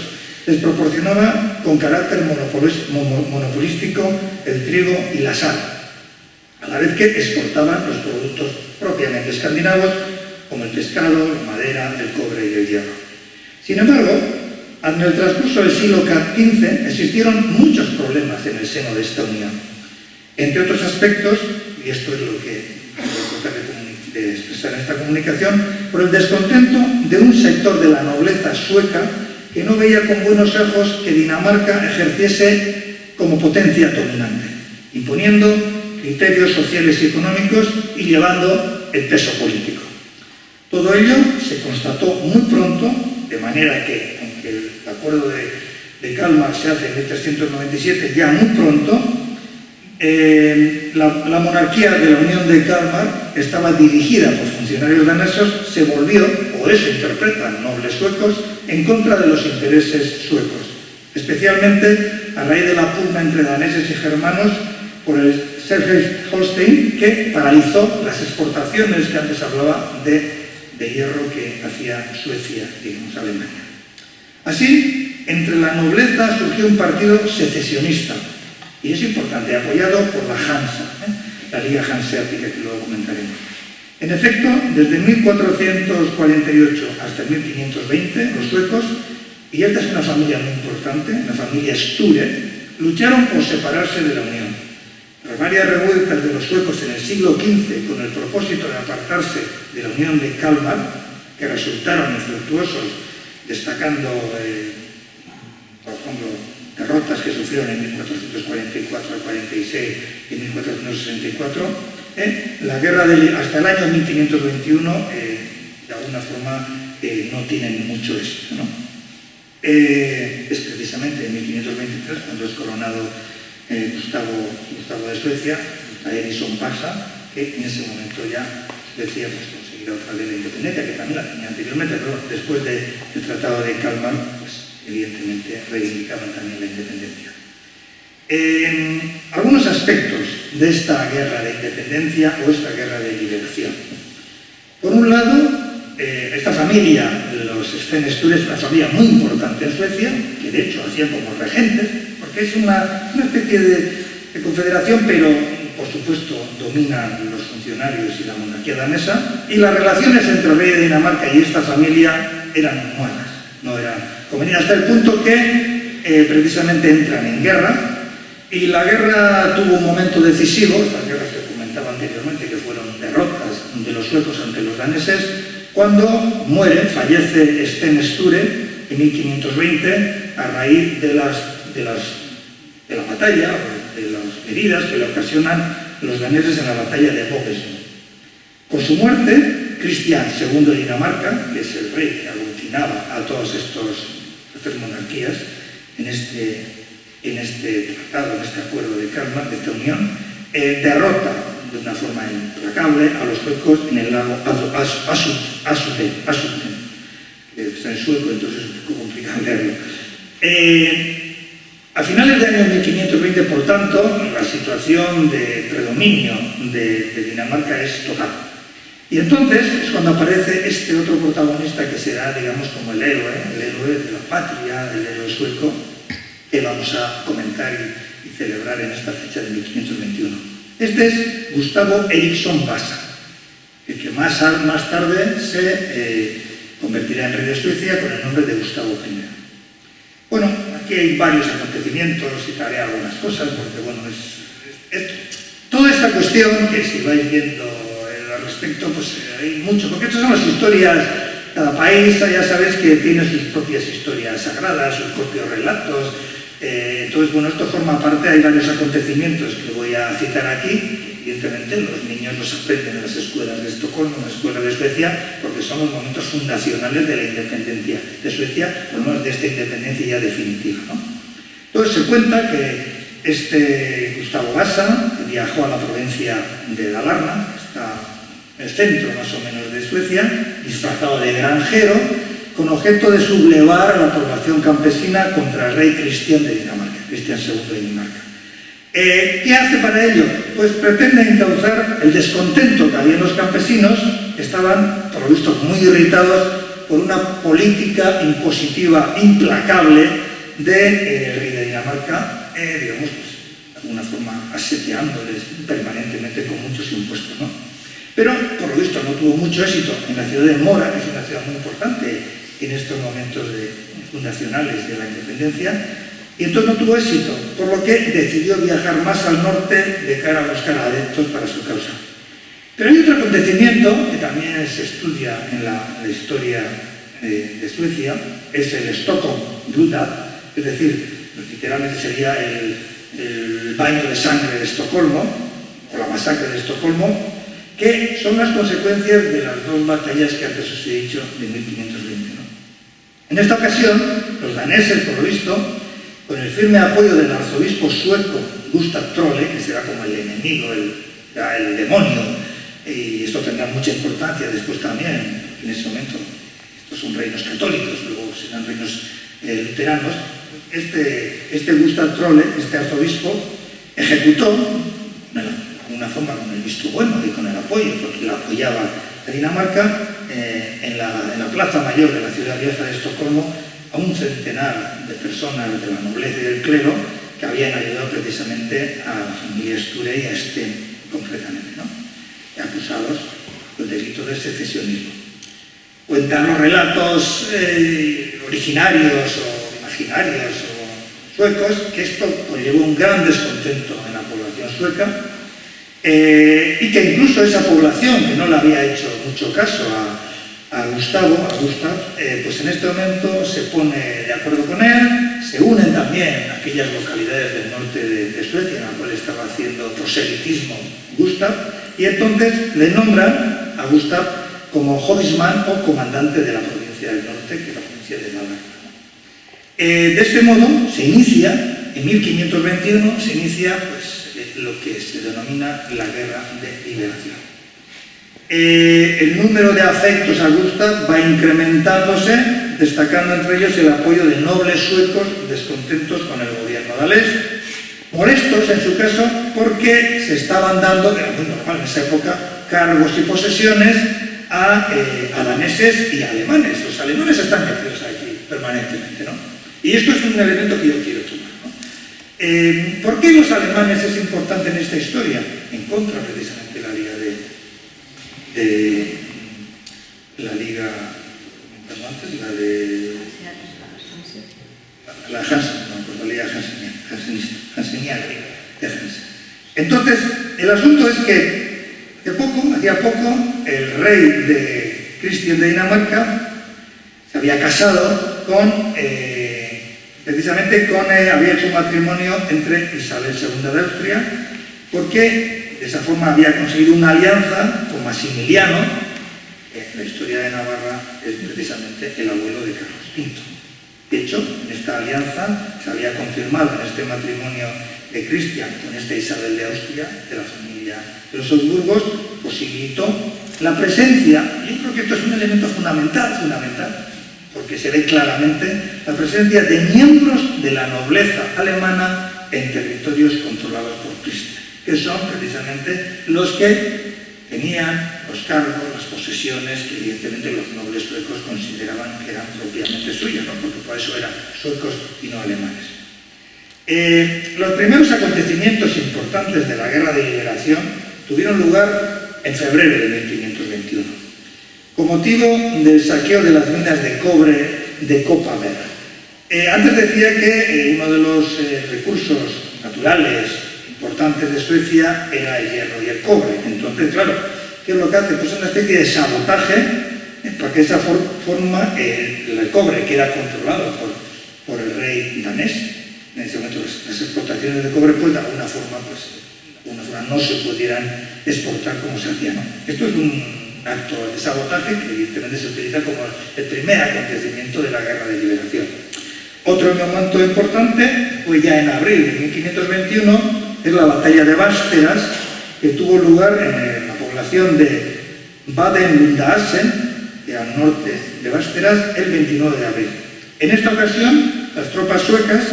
Speaker 5: les proporcionaba con carácter monopolístico el trigo y la sal, a la vez que exportaban los productos propiamente escandinavos, como el pescado, la madera, el cobre y el hierro. Sin embargo, en el transcurso del siglo XV existieron muchos problemas en el seno de esta unión. Entre otros aspectos, y esto es lo que voy a tratar de expresar en esta comunicación, por el descontento de un sector de la nobleza sueca que no veía con buenos ojos que Dinamarca ejerciese como potencia dominante, imponiendo criterios sociales y económicos y llevando el peso político. Todo ello se constató muy pronto, de manera que, aunque el acuerdo de Kalmar se hace en 1397, ya muy pronto, la monarquía de la Unión de Kalmar estaba dirigida por funcionarios daneses, se volvió, o eso interpretan nobles suecos, en contra de los intereses suecos, especialmente a raíz de la pugna entre daneses y germanos por el Schleswig-Holstein, que paralizó las exportaciones que antes hablaba de hierro que hacía Suecia, digamos, Alemania. Así, entre la nobleza surgió un partido secesionista, y es importante, apoyado por la Hansa, la Liga Hanseática, que luego comentaremos. En efecto, desde 1448 hasta 1520, los suecos, y esta es una familia muy importante, la familia Sture, lucharon por separarse de la Unión. Tras varias revueltas de los suecos en el siglo XV con el propósito de apartarse de la Unión de Kalmar, que resultaron infructuosos, destacando, por ejemplo, derrotas que sufrieron en 1444 al 46 y 1464, la guerra hasta el año 1521, de alguna forma, no tienen mucho éxito, ¿no? Es precisamente en 1523 cuando es coronado Gustavo de Suecia, Eriksson Vasa, que en ese momento ya decía conseguirá otra vez la independencia, que también la tenía anteriormente, pero después del Tratado de Kalmar, pues evidentemente reivindicaban también la independencia. Algunos aspectos de esta guerra de independencia o esta guerra de liberación. Por un lado, esta familia, los Sten-Sture, es una familia muy importante en Suecia, que de hecho hacían como regentes, porque es una especie de confederación, pero por supuesto dominan los funcionarios y la monarquía danesa, y las relaciones entre el rey de Dinamarca y esta familia eran buenas, no eran convenidas, hasta el punto que precisamente entran en guerra, y la guerra tuvo un momento decisivo, estas guerras que comentaba anteriormente, que fueron derrotas de los suecos ante los daneses, cuando fallece Sten-Sture en 1520 a raíz de la batalla, de las heridas que le ocasionan los daneses en la batalla de Vågsøy. Con su muerte, Cristian II de Dinamarca, que es el rey que aglutinaba a todas estas monarquías en este tratado, en este acuerdo de Kalmar, de esta unión, derrota de una forma implacable a los suecos en el lago Asuten, que está en sueco, entonces es un poco complicado leerlo. A finales del año 1520, por tanto, la situación de predominio de Dinamarca es total. Y entonces es cuando aparece este otro protagonista que será, digamos, como el héroe de la patria, el héroe sueco, que vamos a comentar y celebrar en esta fecha de 1521. Este es Gustavo Eriksson Vasa, el que más tarde se convertirá en rey de Suecia con el nombre de Gustavo I. Bueno, aquí hay varios acontecimientos, citaré algunas cosas, porque bueno, es toda esta cuestión que si vais viendo al respecto, pues hay mucho, porque estas son las historias, cada país ya sabes que tiene sus propias historias sagradas, sus propios relatos. Entonces, bueno, esto forma parte, hay varios acontecimientos que voy a citar aquí. Evidentemente, los niños los aprenden en las escuelas de Estocolmo, en las escuelas de Suecia, porque son los momentos fundacionales de la independencia de Suecia, por lo menos de esta independencia ya definitiva, ¿no? Entonces, se cuenta que este Gustavo Vasa viajó a la provincia de Dalarna, que está en el centro más o menos de Suecia, disfrazado de granjero, con objeto de sublevar a la población campesina contra el rey Cristian de Dinamarca, Cristian II de Dinamarca. ¿Qué hace para ello? Pues pretende encauzar el descontento que había en los campesinos, que estaban, por lo visto, muy irritados por una política impositiva implacable del rey de Dinamarca, digamos, pues, de alguna forma asediándoles permanentemente con muchos impuestos, ¿no? Pero, por lo visto, no tuvo mucho éxito en la ciudad de Mora, que es una ciudad muy importante en estos momentos fundacionales de la independencia, y entonces no tuvo éxito, por lo que decidió viajar más al norte de cara a buscar adeptos para su causa. Pero hay otro acontecimiento que también se estudia en la historia de Suecia, es el Stockholm Blodbad, es decir, literalmente sería el baño de sangre de Estocolmo, o la masacre de Estocolmo, que son las consecuencias de las dos batallas que antes os he dicho de 1520. ¿no? En esta ocasión, los daneses, por lo visto, con el firme apoyo del arzobispo sueco Gustav Trolle, que será como el enemigo, el demonio, y esto tendrá mucha importancia después también, en ese momento, estos son reinos católicos, luego serán reinos luteranos, este Gustav Trolle, este arzobispo, ejecutó, de alguna forma con el visto bueno y con el apoyo, porque la apoyaba a Dinamarca, en la plaza mayor de la ciudad vieja de Estocolmo, a un centenar de personas de la nobleza y del clero que habían ayudado precisamente a la familia Sture y a Sten concretamente, ¿no? Acusados del delito de secesionismo. Cuentan los relatos originarios o imaginarios o suecos que esto conllevó un gran descontento en la población sueca y que incluso esa población que no le había hecho mucho caso a Gustav, pues en este momento se pone de acuerdo con él, se unen también aquellas localidades del norte de Suecia en las cuales estaba haciendo proselitismo Gustav, y entonces le nombran a Gustav como Hovsman o comandante de la provincia del norte, que es la provincia de Dalarna. De este modo se inicia, en 1521, se inicia pues, lo que se denomina la Guerra de Liberación. El número de afectos a Gustav va incrementándose, destacando entre ellos el apoyo de nobles suecos descontentos con el gobierno danés, molestos en su caso porque se estaban dando, era muy normal en esa época, cargos y posesiones a daneses y alemanes. Los alemanes están metidos aquí permanentemente, ¿no? Y esto es un elemento que yo quiero tomar, ¿no? ¿Por qué los alemanes es importante en esta historia? En contra precisamente de la Liga la Hansen, no, pues la Liga Hanseniana de Hansen. Entonces, el asunto es que hacía poco, el rey de Cristian de Dinamarca se había casado con, había hecho un matrimonio entre Isabel II de Austria, porque de esa forma había conseguido una alianza con Maximiliano, que en la historia de Navarra es precisamente el abuelo de Carlos V. De hecho, en esta alianza se había confirmado en este matrimonio de Cristian con esta Isabel de Austria, de la familia de los Habsburgos, posibilitó la presencia, yo creo que esto es un elemento fundamental, porque se ve claramente la presencia de miembros de la nobleza alemana en territorios controlados por Cristian, que son precisamente los que tenían los cargos, las posesiones que evidentemente los nobles suecos consideraban que eran propiamente suyos, ¿no? Porque por eso eran suecos y no alemanes. Los primeros acontecimientos importantes de la Guerra de Liberación tuvieron lugar en febrero de 1521, con motivo del saqueo de las minas de cobre de Kopparberg. Antes decía que uno de los recursos naturales importantes de Suecia era el hierro y el cobre. Entonces, claro, ¿qué es lo que hace? Pues una especie de sabotaje para que de esa forma el cobre queda controlado por el rey danés. En ese momento las exportaciones de cobre pues de alguna forma no se pudieran exportar como se hacía, ¿no? Esto es un acto de sabotaje que evidentemente se utiliza como el primer acontecimiento de la Guerra de Liberación. Otro momento importante fue ya en abril de 1521, es la batalla de Västerås, que tuvo lugar en la población de Baden-Lundasen, que al norte de Västerås, el 29 de abril. En esta ocasión, las tropas suecas,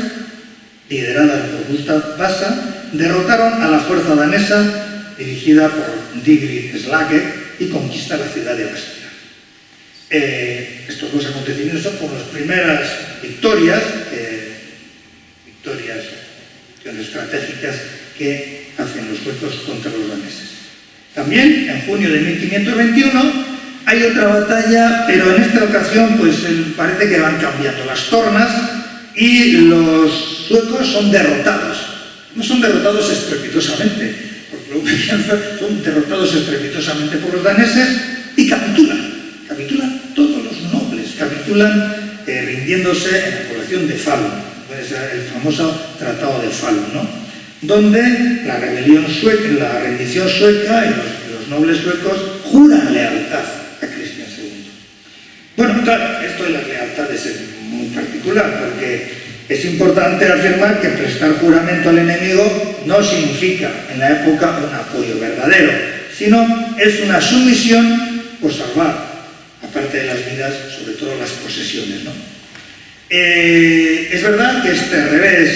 Speaker 5: lideradas por Gustav Vasa, derrotaron a la fuerza danesa dirigida por Digrid Slage y conquista la ciudad de Västerås. Estos dos acontecimientos son como las primeras victorias estratégicas que hacen los suecos contra los daneses. También, en junio de 1521, hay otra batalla, pero en esta ocasión pues parece que van cambiando las tornas y los suecos son derrotados. No son derrotados estrepitosamente, porque luego son derrotados estrepitosamente por los daneses y capitulan. Capitulan todos los nobles, capitulan rindiéndose en la población de Falun. Es el famoso Tratado de Falun, ¿no? Donde la rendición sueca y los los nobles suecos juran lealtad a Cristian II. Bueno, claro, esto de las lealtades es muy particular, porque es importante afirmar que prestar juramento al enemigo no significa en la época un apoyo verdadero, sino es una sumisión por salvar, aparte de las vidas, sobre todo las posesiones, ¿no? Es verdad que este revés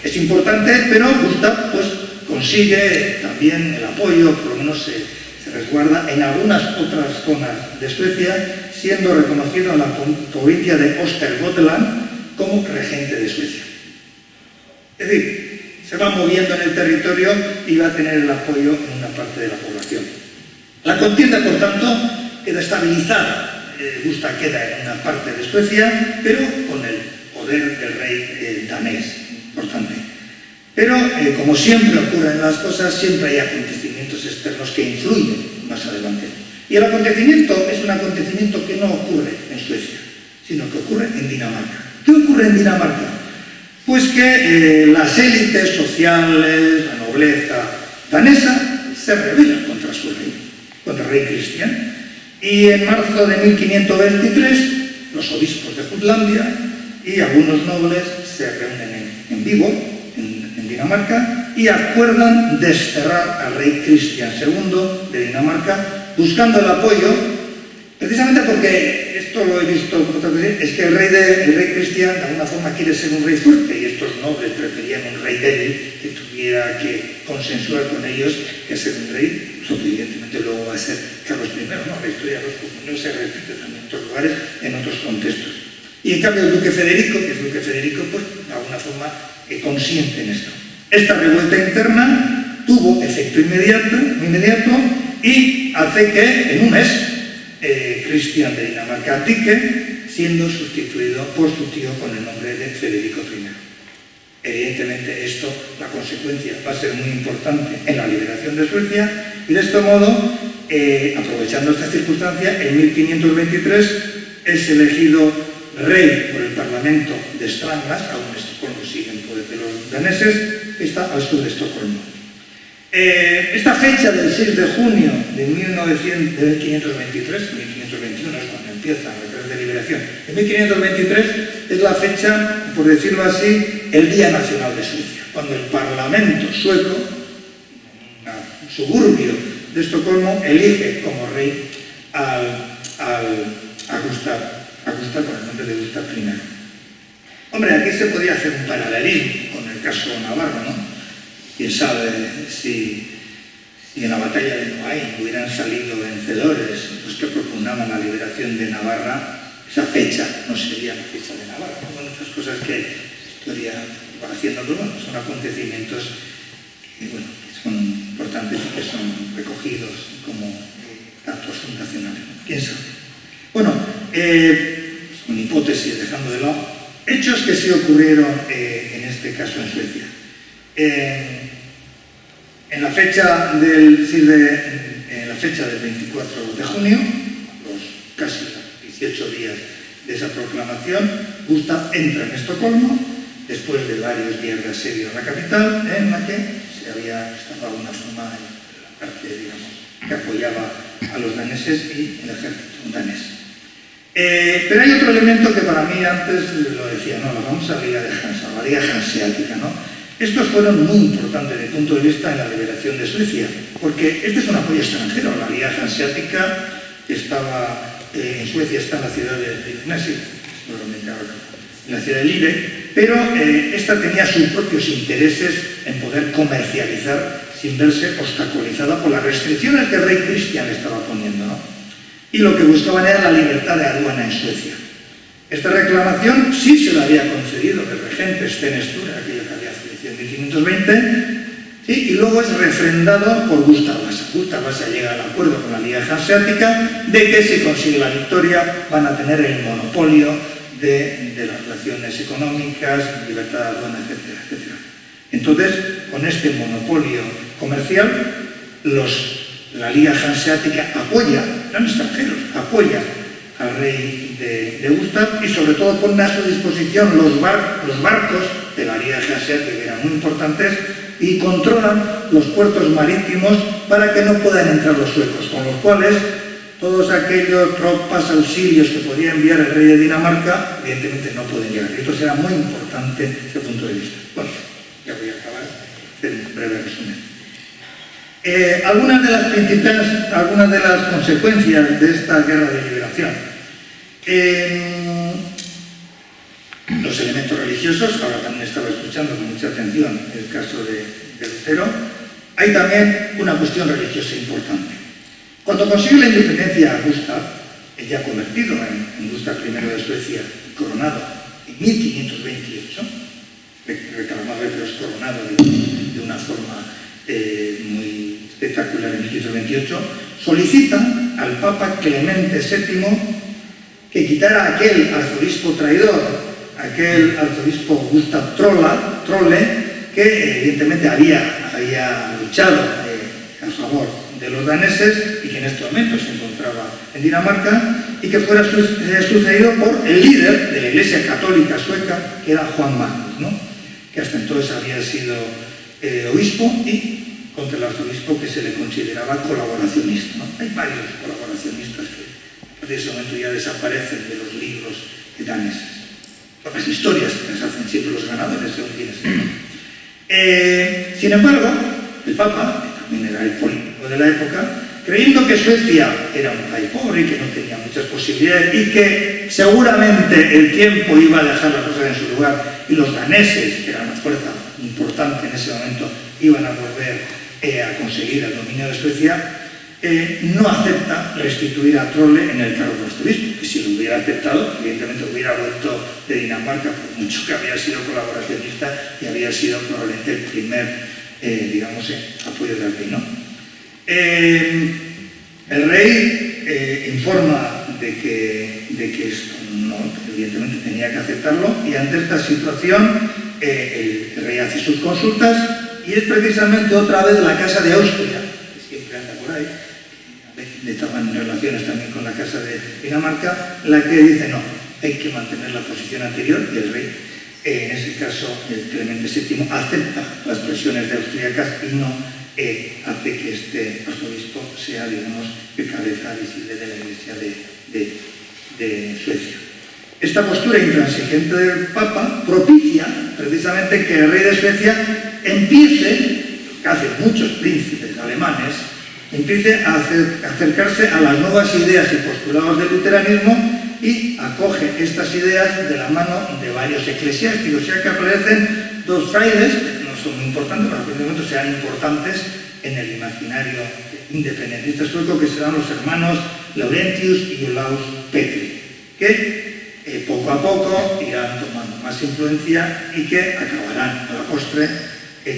Speaker 5: es importante, pero Gustav pues, consigue también el apoyo, por lo menos se resguarda en algunas otras zonas de Suecia, siendo reconocido en la provincia de Östergötland como regente de Suecia. Es decir, se va moviendo en el territorio y va a tener el apoyo en una parte de la población. La contienda, por tanto, queda estabilizada. Gustav queda en una parte de Suecia, pero con el poder del rey danés, importante. Pero, como siempre ocurre en las cosas, siempre hay acontecimientos externos que influyen más adelante. Y el acontecimiento es un acontecimiento que no ocurre en Suecia, sino que ocurre en Dinamarca. ¿Qué ocurre en Dinamarca? Pues que las élites sociales, la nobleza danesa, se rebelan contra su rey, contra el rey Cristian. Y en marzo de 1523, los obispos de Jutlandia y algunos nobles se reúnen en Viborg, en Dinamarca, y acuerdan desterrar al rey Cristian II de Dinamarca, buscando el apoyo, precisamente porque, esto lo he visto por otras veces, es que el rey Cristian de alguna forma quiere ser un rey fuerte, y estos nobles preferían un rey débil que tuviera que consensuar con ellos que ser un rey. Lo que evidentemente luego va a ser Carlos I, ¿no? La historia de los comuneros se repite también en otros lugares, en otros contextos. Y en cambio el duque Federico, que es duque Federico, pues de alguna forma consiente en esto. Esta revuelta interna tuvo efecto inmediato y hace que en un mes Cristian de Dinamarca abdique, siendo sustituido por su tío con el nombre de Federico I. Evidentemente esto, la consecuencia va a ser muy importante en la liberación de Suecia, y de este modo, aprovechando esta circunstancia, en 1523 es elegido rey por el Parlamento de Stranglas, aún Estocolmo sigue en poder de los daneses, que está al sur de Estocolmo. Esta fecha del 6 de junio de 1523, 1521 es cuando empieza el retraso de liberación, en 1523 es la fecha, por decirlo así, el Día Nacional de Suecia, cuando el Parlamento sueco, un suburbio de Estocolmo, elige como rey a Gustav con el nombre de Gustav I. Hombre, aquí se podría hacer un paralelismo con el caso navarro, ¿no? Quién sabe si en la batalla de Noain hubieran salido vencedores los que propugnaban la liberación de Navarra, esa fecha no sería la fecha de Navarra. Bueno, otras cosas que la historia va haciendo, pero bueno, son acontecimientos que, bueno, son importantes y que son recogidos como datos fundacionales. ¿Quién sabe? Bueno, son hipótesis, dejando de lado hechos que sí ocurrieron en este caso en Suecia. En la fecha del 24 de junio, los casi 18 días de esa proclamación, Gustav entra en Estocolmo, después de varios días de asedio en la capital, en la que se había estado de alguna forma en la parte, digamos, que apoyaba a los daneses y el ejército danés. Pero hay otro elemento que para mí antes lo decía, ¿no? La famosa Liga de Hansa, la Liga Hanseática, ¿no? Estos fueron muy importantes desde el punto de vista de la liberación de Suecia, porque este es un apoyo extranjero. La Liga Hanseática estaba en Suecia, está en la ciudad de Lillesnäs, en la ciudad de Lille, pero esta tenía sus propios intereses en poder comercializar sin verse obstaculizada por las restricciones que el rey Cristian estaba poniendo, ¿no? Y lo que buscaban era la libertad de aduana en Suecia. Esta reclamación sí se la había concedido el regente Sten Sture, aquello que había fallecido en 1520, ¿sí? Y luego es refrendado por Gustav Vasa. Gustav Vasa llega al acuerdo con la Liga Hanseática de que si consigue la victoria van a tener el monopolio de las relaciones económicas, libertad de aduana, etcétera, etcétera. Entonces, con este monopolio comercial, la Liga Hanseática apoya, no extranjeros, apoya al rey de Gustav, y sobre todo ponen a su disposición los barcos de la Liga Hanseática, que eran muy importantes, y controlan los puertos marítimos para que no puedan entrar los suecos, con los cuales todos aquellos tropas, auxilios que podía enviar el rey de Dinamarca, evidentemente no pueden llegar. Y esto será muy importante desde ese punto de vista. Bueno, ya voy a acabar, hacer un breve resumen. Algunas de las consecuencias de esta guerra de liberación. Los elementos religiosos, ahora también estaba escuchando con mucha atención el caso de Lutero. Hay también una cuestión religiosa importante. Cuando consigue la independencia Gustav, ya convertido en Gustav I de Suecia, coronado en 1528, reclamado pero es coronado de una forma muy espectacular en 1528, solicita al Papa Clemente VII que quitara a aquel arzobispo traidor, aquel arzobispo Gustav Trolle, que evidentemente había luchado a favor de los daneses y que en este momento se encontraba en Dinamarca, y que fuera sucedido por el líder de la Iglesia Católica Sueca, que era Juan Magnus, ¿no? Que hasta entonces había sido obispo, y contra el arzobispo que se le consideraba colaboracionista, ¿no? Hay varios colaboracionistas que a partir de ese momento ya desaparecen de los libros daneses. Por las historias que les hacen siempre los ganadores, según quienes son. Sin embargo, el Papa, que también era el político de la época, creyendo que Suecia era un país pobre y que no tenía muchas posibilidades y que seguramente el tiempo iba a dejar las cosas en su lugar y los daneses, que eran una fuerza importante en ese momento, iban a volver a conseguir el dominio de Suecia, no acepta restituir a Trolle en el cargo de arzobispo, que si lo hubiera aceptado, evidentemente hubiera vuelto de Dinamarca, por mucho que había sido colaboracionista y había sido probablemente el primer, apoyo del rey, ¿no? El rey informa de que esto no, evidentemente tenía que aceptarlo, y ante esta situación el rey hace sus consultas, y es precisamente otra vez la Casa de Austria, que siempre anda por ahí, estaban en relaciones también con la Casa de Dinamarca, la que dice no, hay que mantener la posición anterior, y el rey, en ese caso el Clemente VII, acepta las presiones de austríacas y no hace que este arzobispo sea, digamos, de cabeza visible de la Iglesia de Suecia. Esta postura intransigente del Papa propicia precisamente que el rey de Suecia empiece, que hacen muchos príncipes alemanes, empiece a acercarse a las nuevas ideas y postulados del luteranismo, y acoge estas ideas de la mano de varios eclesiásticos, ya que aparecen dos frailes, que no son muy importantes, pero en aquel momento serán importantes en el imaginario independentista sueco, que serán los hermanos Laurentius y Olaus Petri, que poco a poco irán tomando más influencia y que acabarán a la postre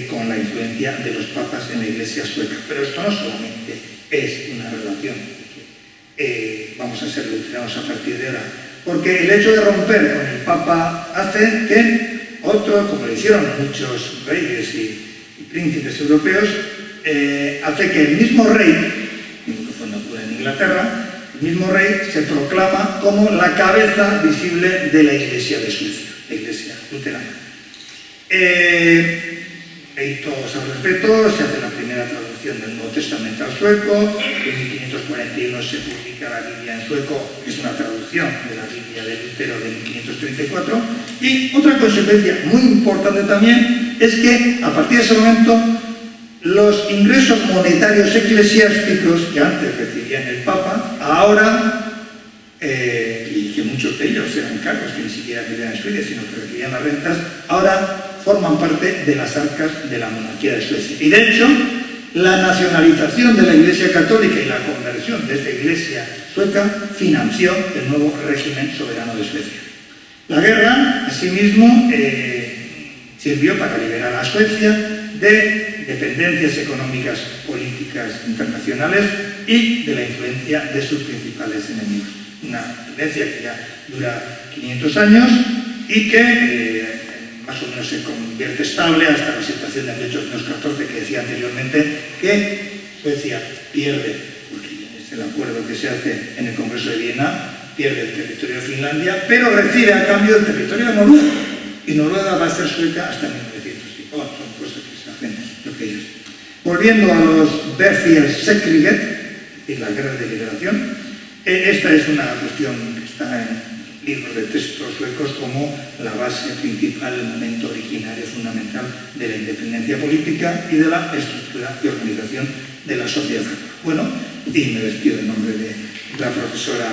Speaker 5: con la influencia de los papas en la Iglesia sueca. Pero esto no solamente es una relación vamos a ser luteranos a partir de ahora, porque el hecho de romper con el Papa hace que otros, como lo hicieron muchos reyes y príncipes europeos, hace que el mismo rey, cuando ocurre en Inglaterra, el mismo rey se proclama como la cabeza visible de la Iglesia de Suecia, la Iglesia luterana. Y todos al respecto, se hace la primera traducción del Nuevo Testamento al sueco, en 1541 se publica la Biblia en sueco, que es una traducción de la Biblia de Lutero de 1534, y otra consecuencia muy importante también es que a partir de ese momento los ingresos monetarios eclesiásticos que antes recibían el Papa, ahora, y que muchos de ellos eran cargos que ni siquiera vivían en Suecia, sino que recibían las rentas, ahora forman parte de las arcas de la monarquía de Suecia. Y de hecho, la nacionalización de la Iglesia Católica y la conversión de esta Iglesia sueca financió el nuevo régimen soberano de Suecia. La guerra, asimismo, sirvió para liberar a Suecia de dependencias económicas, políticas internacionales y de la influencia de sus principales enemigos. Una tendencia que ya dura 500 años y que más o menos se convierte estable hasta la situación de 1814 que decía anteriormente, que Suecia pierde, porque es el acuerdo que se hace en el Congreso de Viena, pierde el territorio de Finlandia, pero recibe a cambio el territorio de Noruega. Y Noruega va a ser sueca hasta 1900. Son cosas que se hacen lo que ellos. Volviendo a los Befrielskriget y las guerras de liberación, esta es una cuestión que está en libros de textos suecos como la base principal, el momento originario fundamental de la independencia política y de la estructura y organización de la sociedad. Bueno, y me despido en nombre de la profesora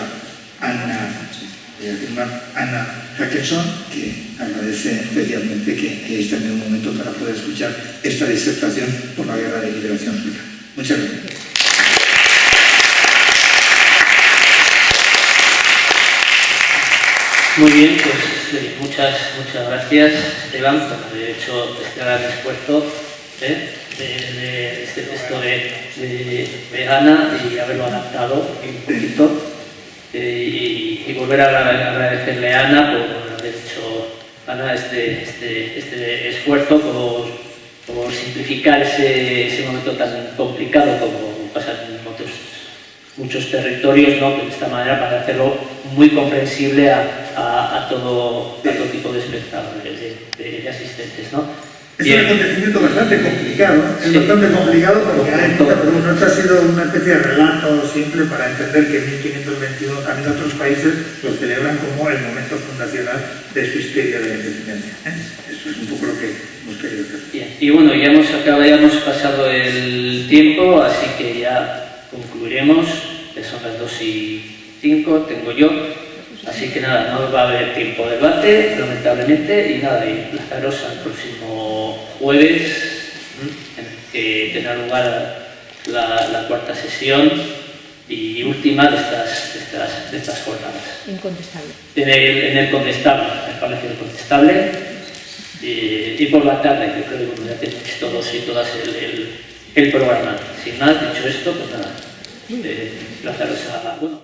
Speaker 5: Anna Hackerson, que agradece especialmente que hayáis tenido un momento para poder escuchar esta disertación por la guerra de liberación sueca. Muchas gracias.
Speaker 1: Muy bien, pues muchas gracias, Esteban, por haber hecho este gran esfuerzo de este texto de Ana y haberlo adaptado un poquito. Y volver a agradecerle a Ana por haber hecho este esfuerzo por simplificar ese momento tan complicado como pasa en muchos territorios, ¿no? De esta manera, para hacerlo muy comprensible a todo tipo de espectadores, de asistentes, ¿no?
Speaker 5: Es un acontecimiento bastante complicado, es bastante complicado porque no ha sido una especie de relato simple para entender que en 1521 también otros países lo celebran como el momento fundacional de su historia de la independencia. Eso es un poco lo que hemos querido hacer.
Speaker 1: Bien. Y bueno, ya hemos pasado el tiempo, así que ya concluiremos, que son las 2:05, tengo yo. Así que nada, no va a haber tiempo de debate, lamentablemente, y nada, y emplazaros al próximo jueves, en el que tendrá lugar la cuarta sesión y última de estas jornadas.
Speaker 6: Incontestable.
Speaker 1: En el Condestable, en el Palacio del Condestable, y por la tarde, yo creo que ya tenéis todos y todas el programa. Sin más, dicho esto, pues nada, emplazaros a... Bueno.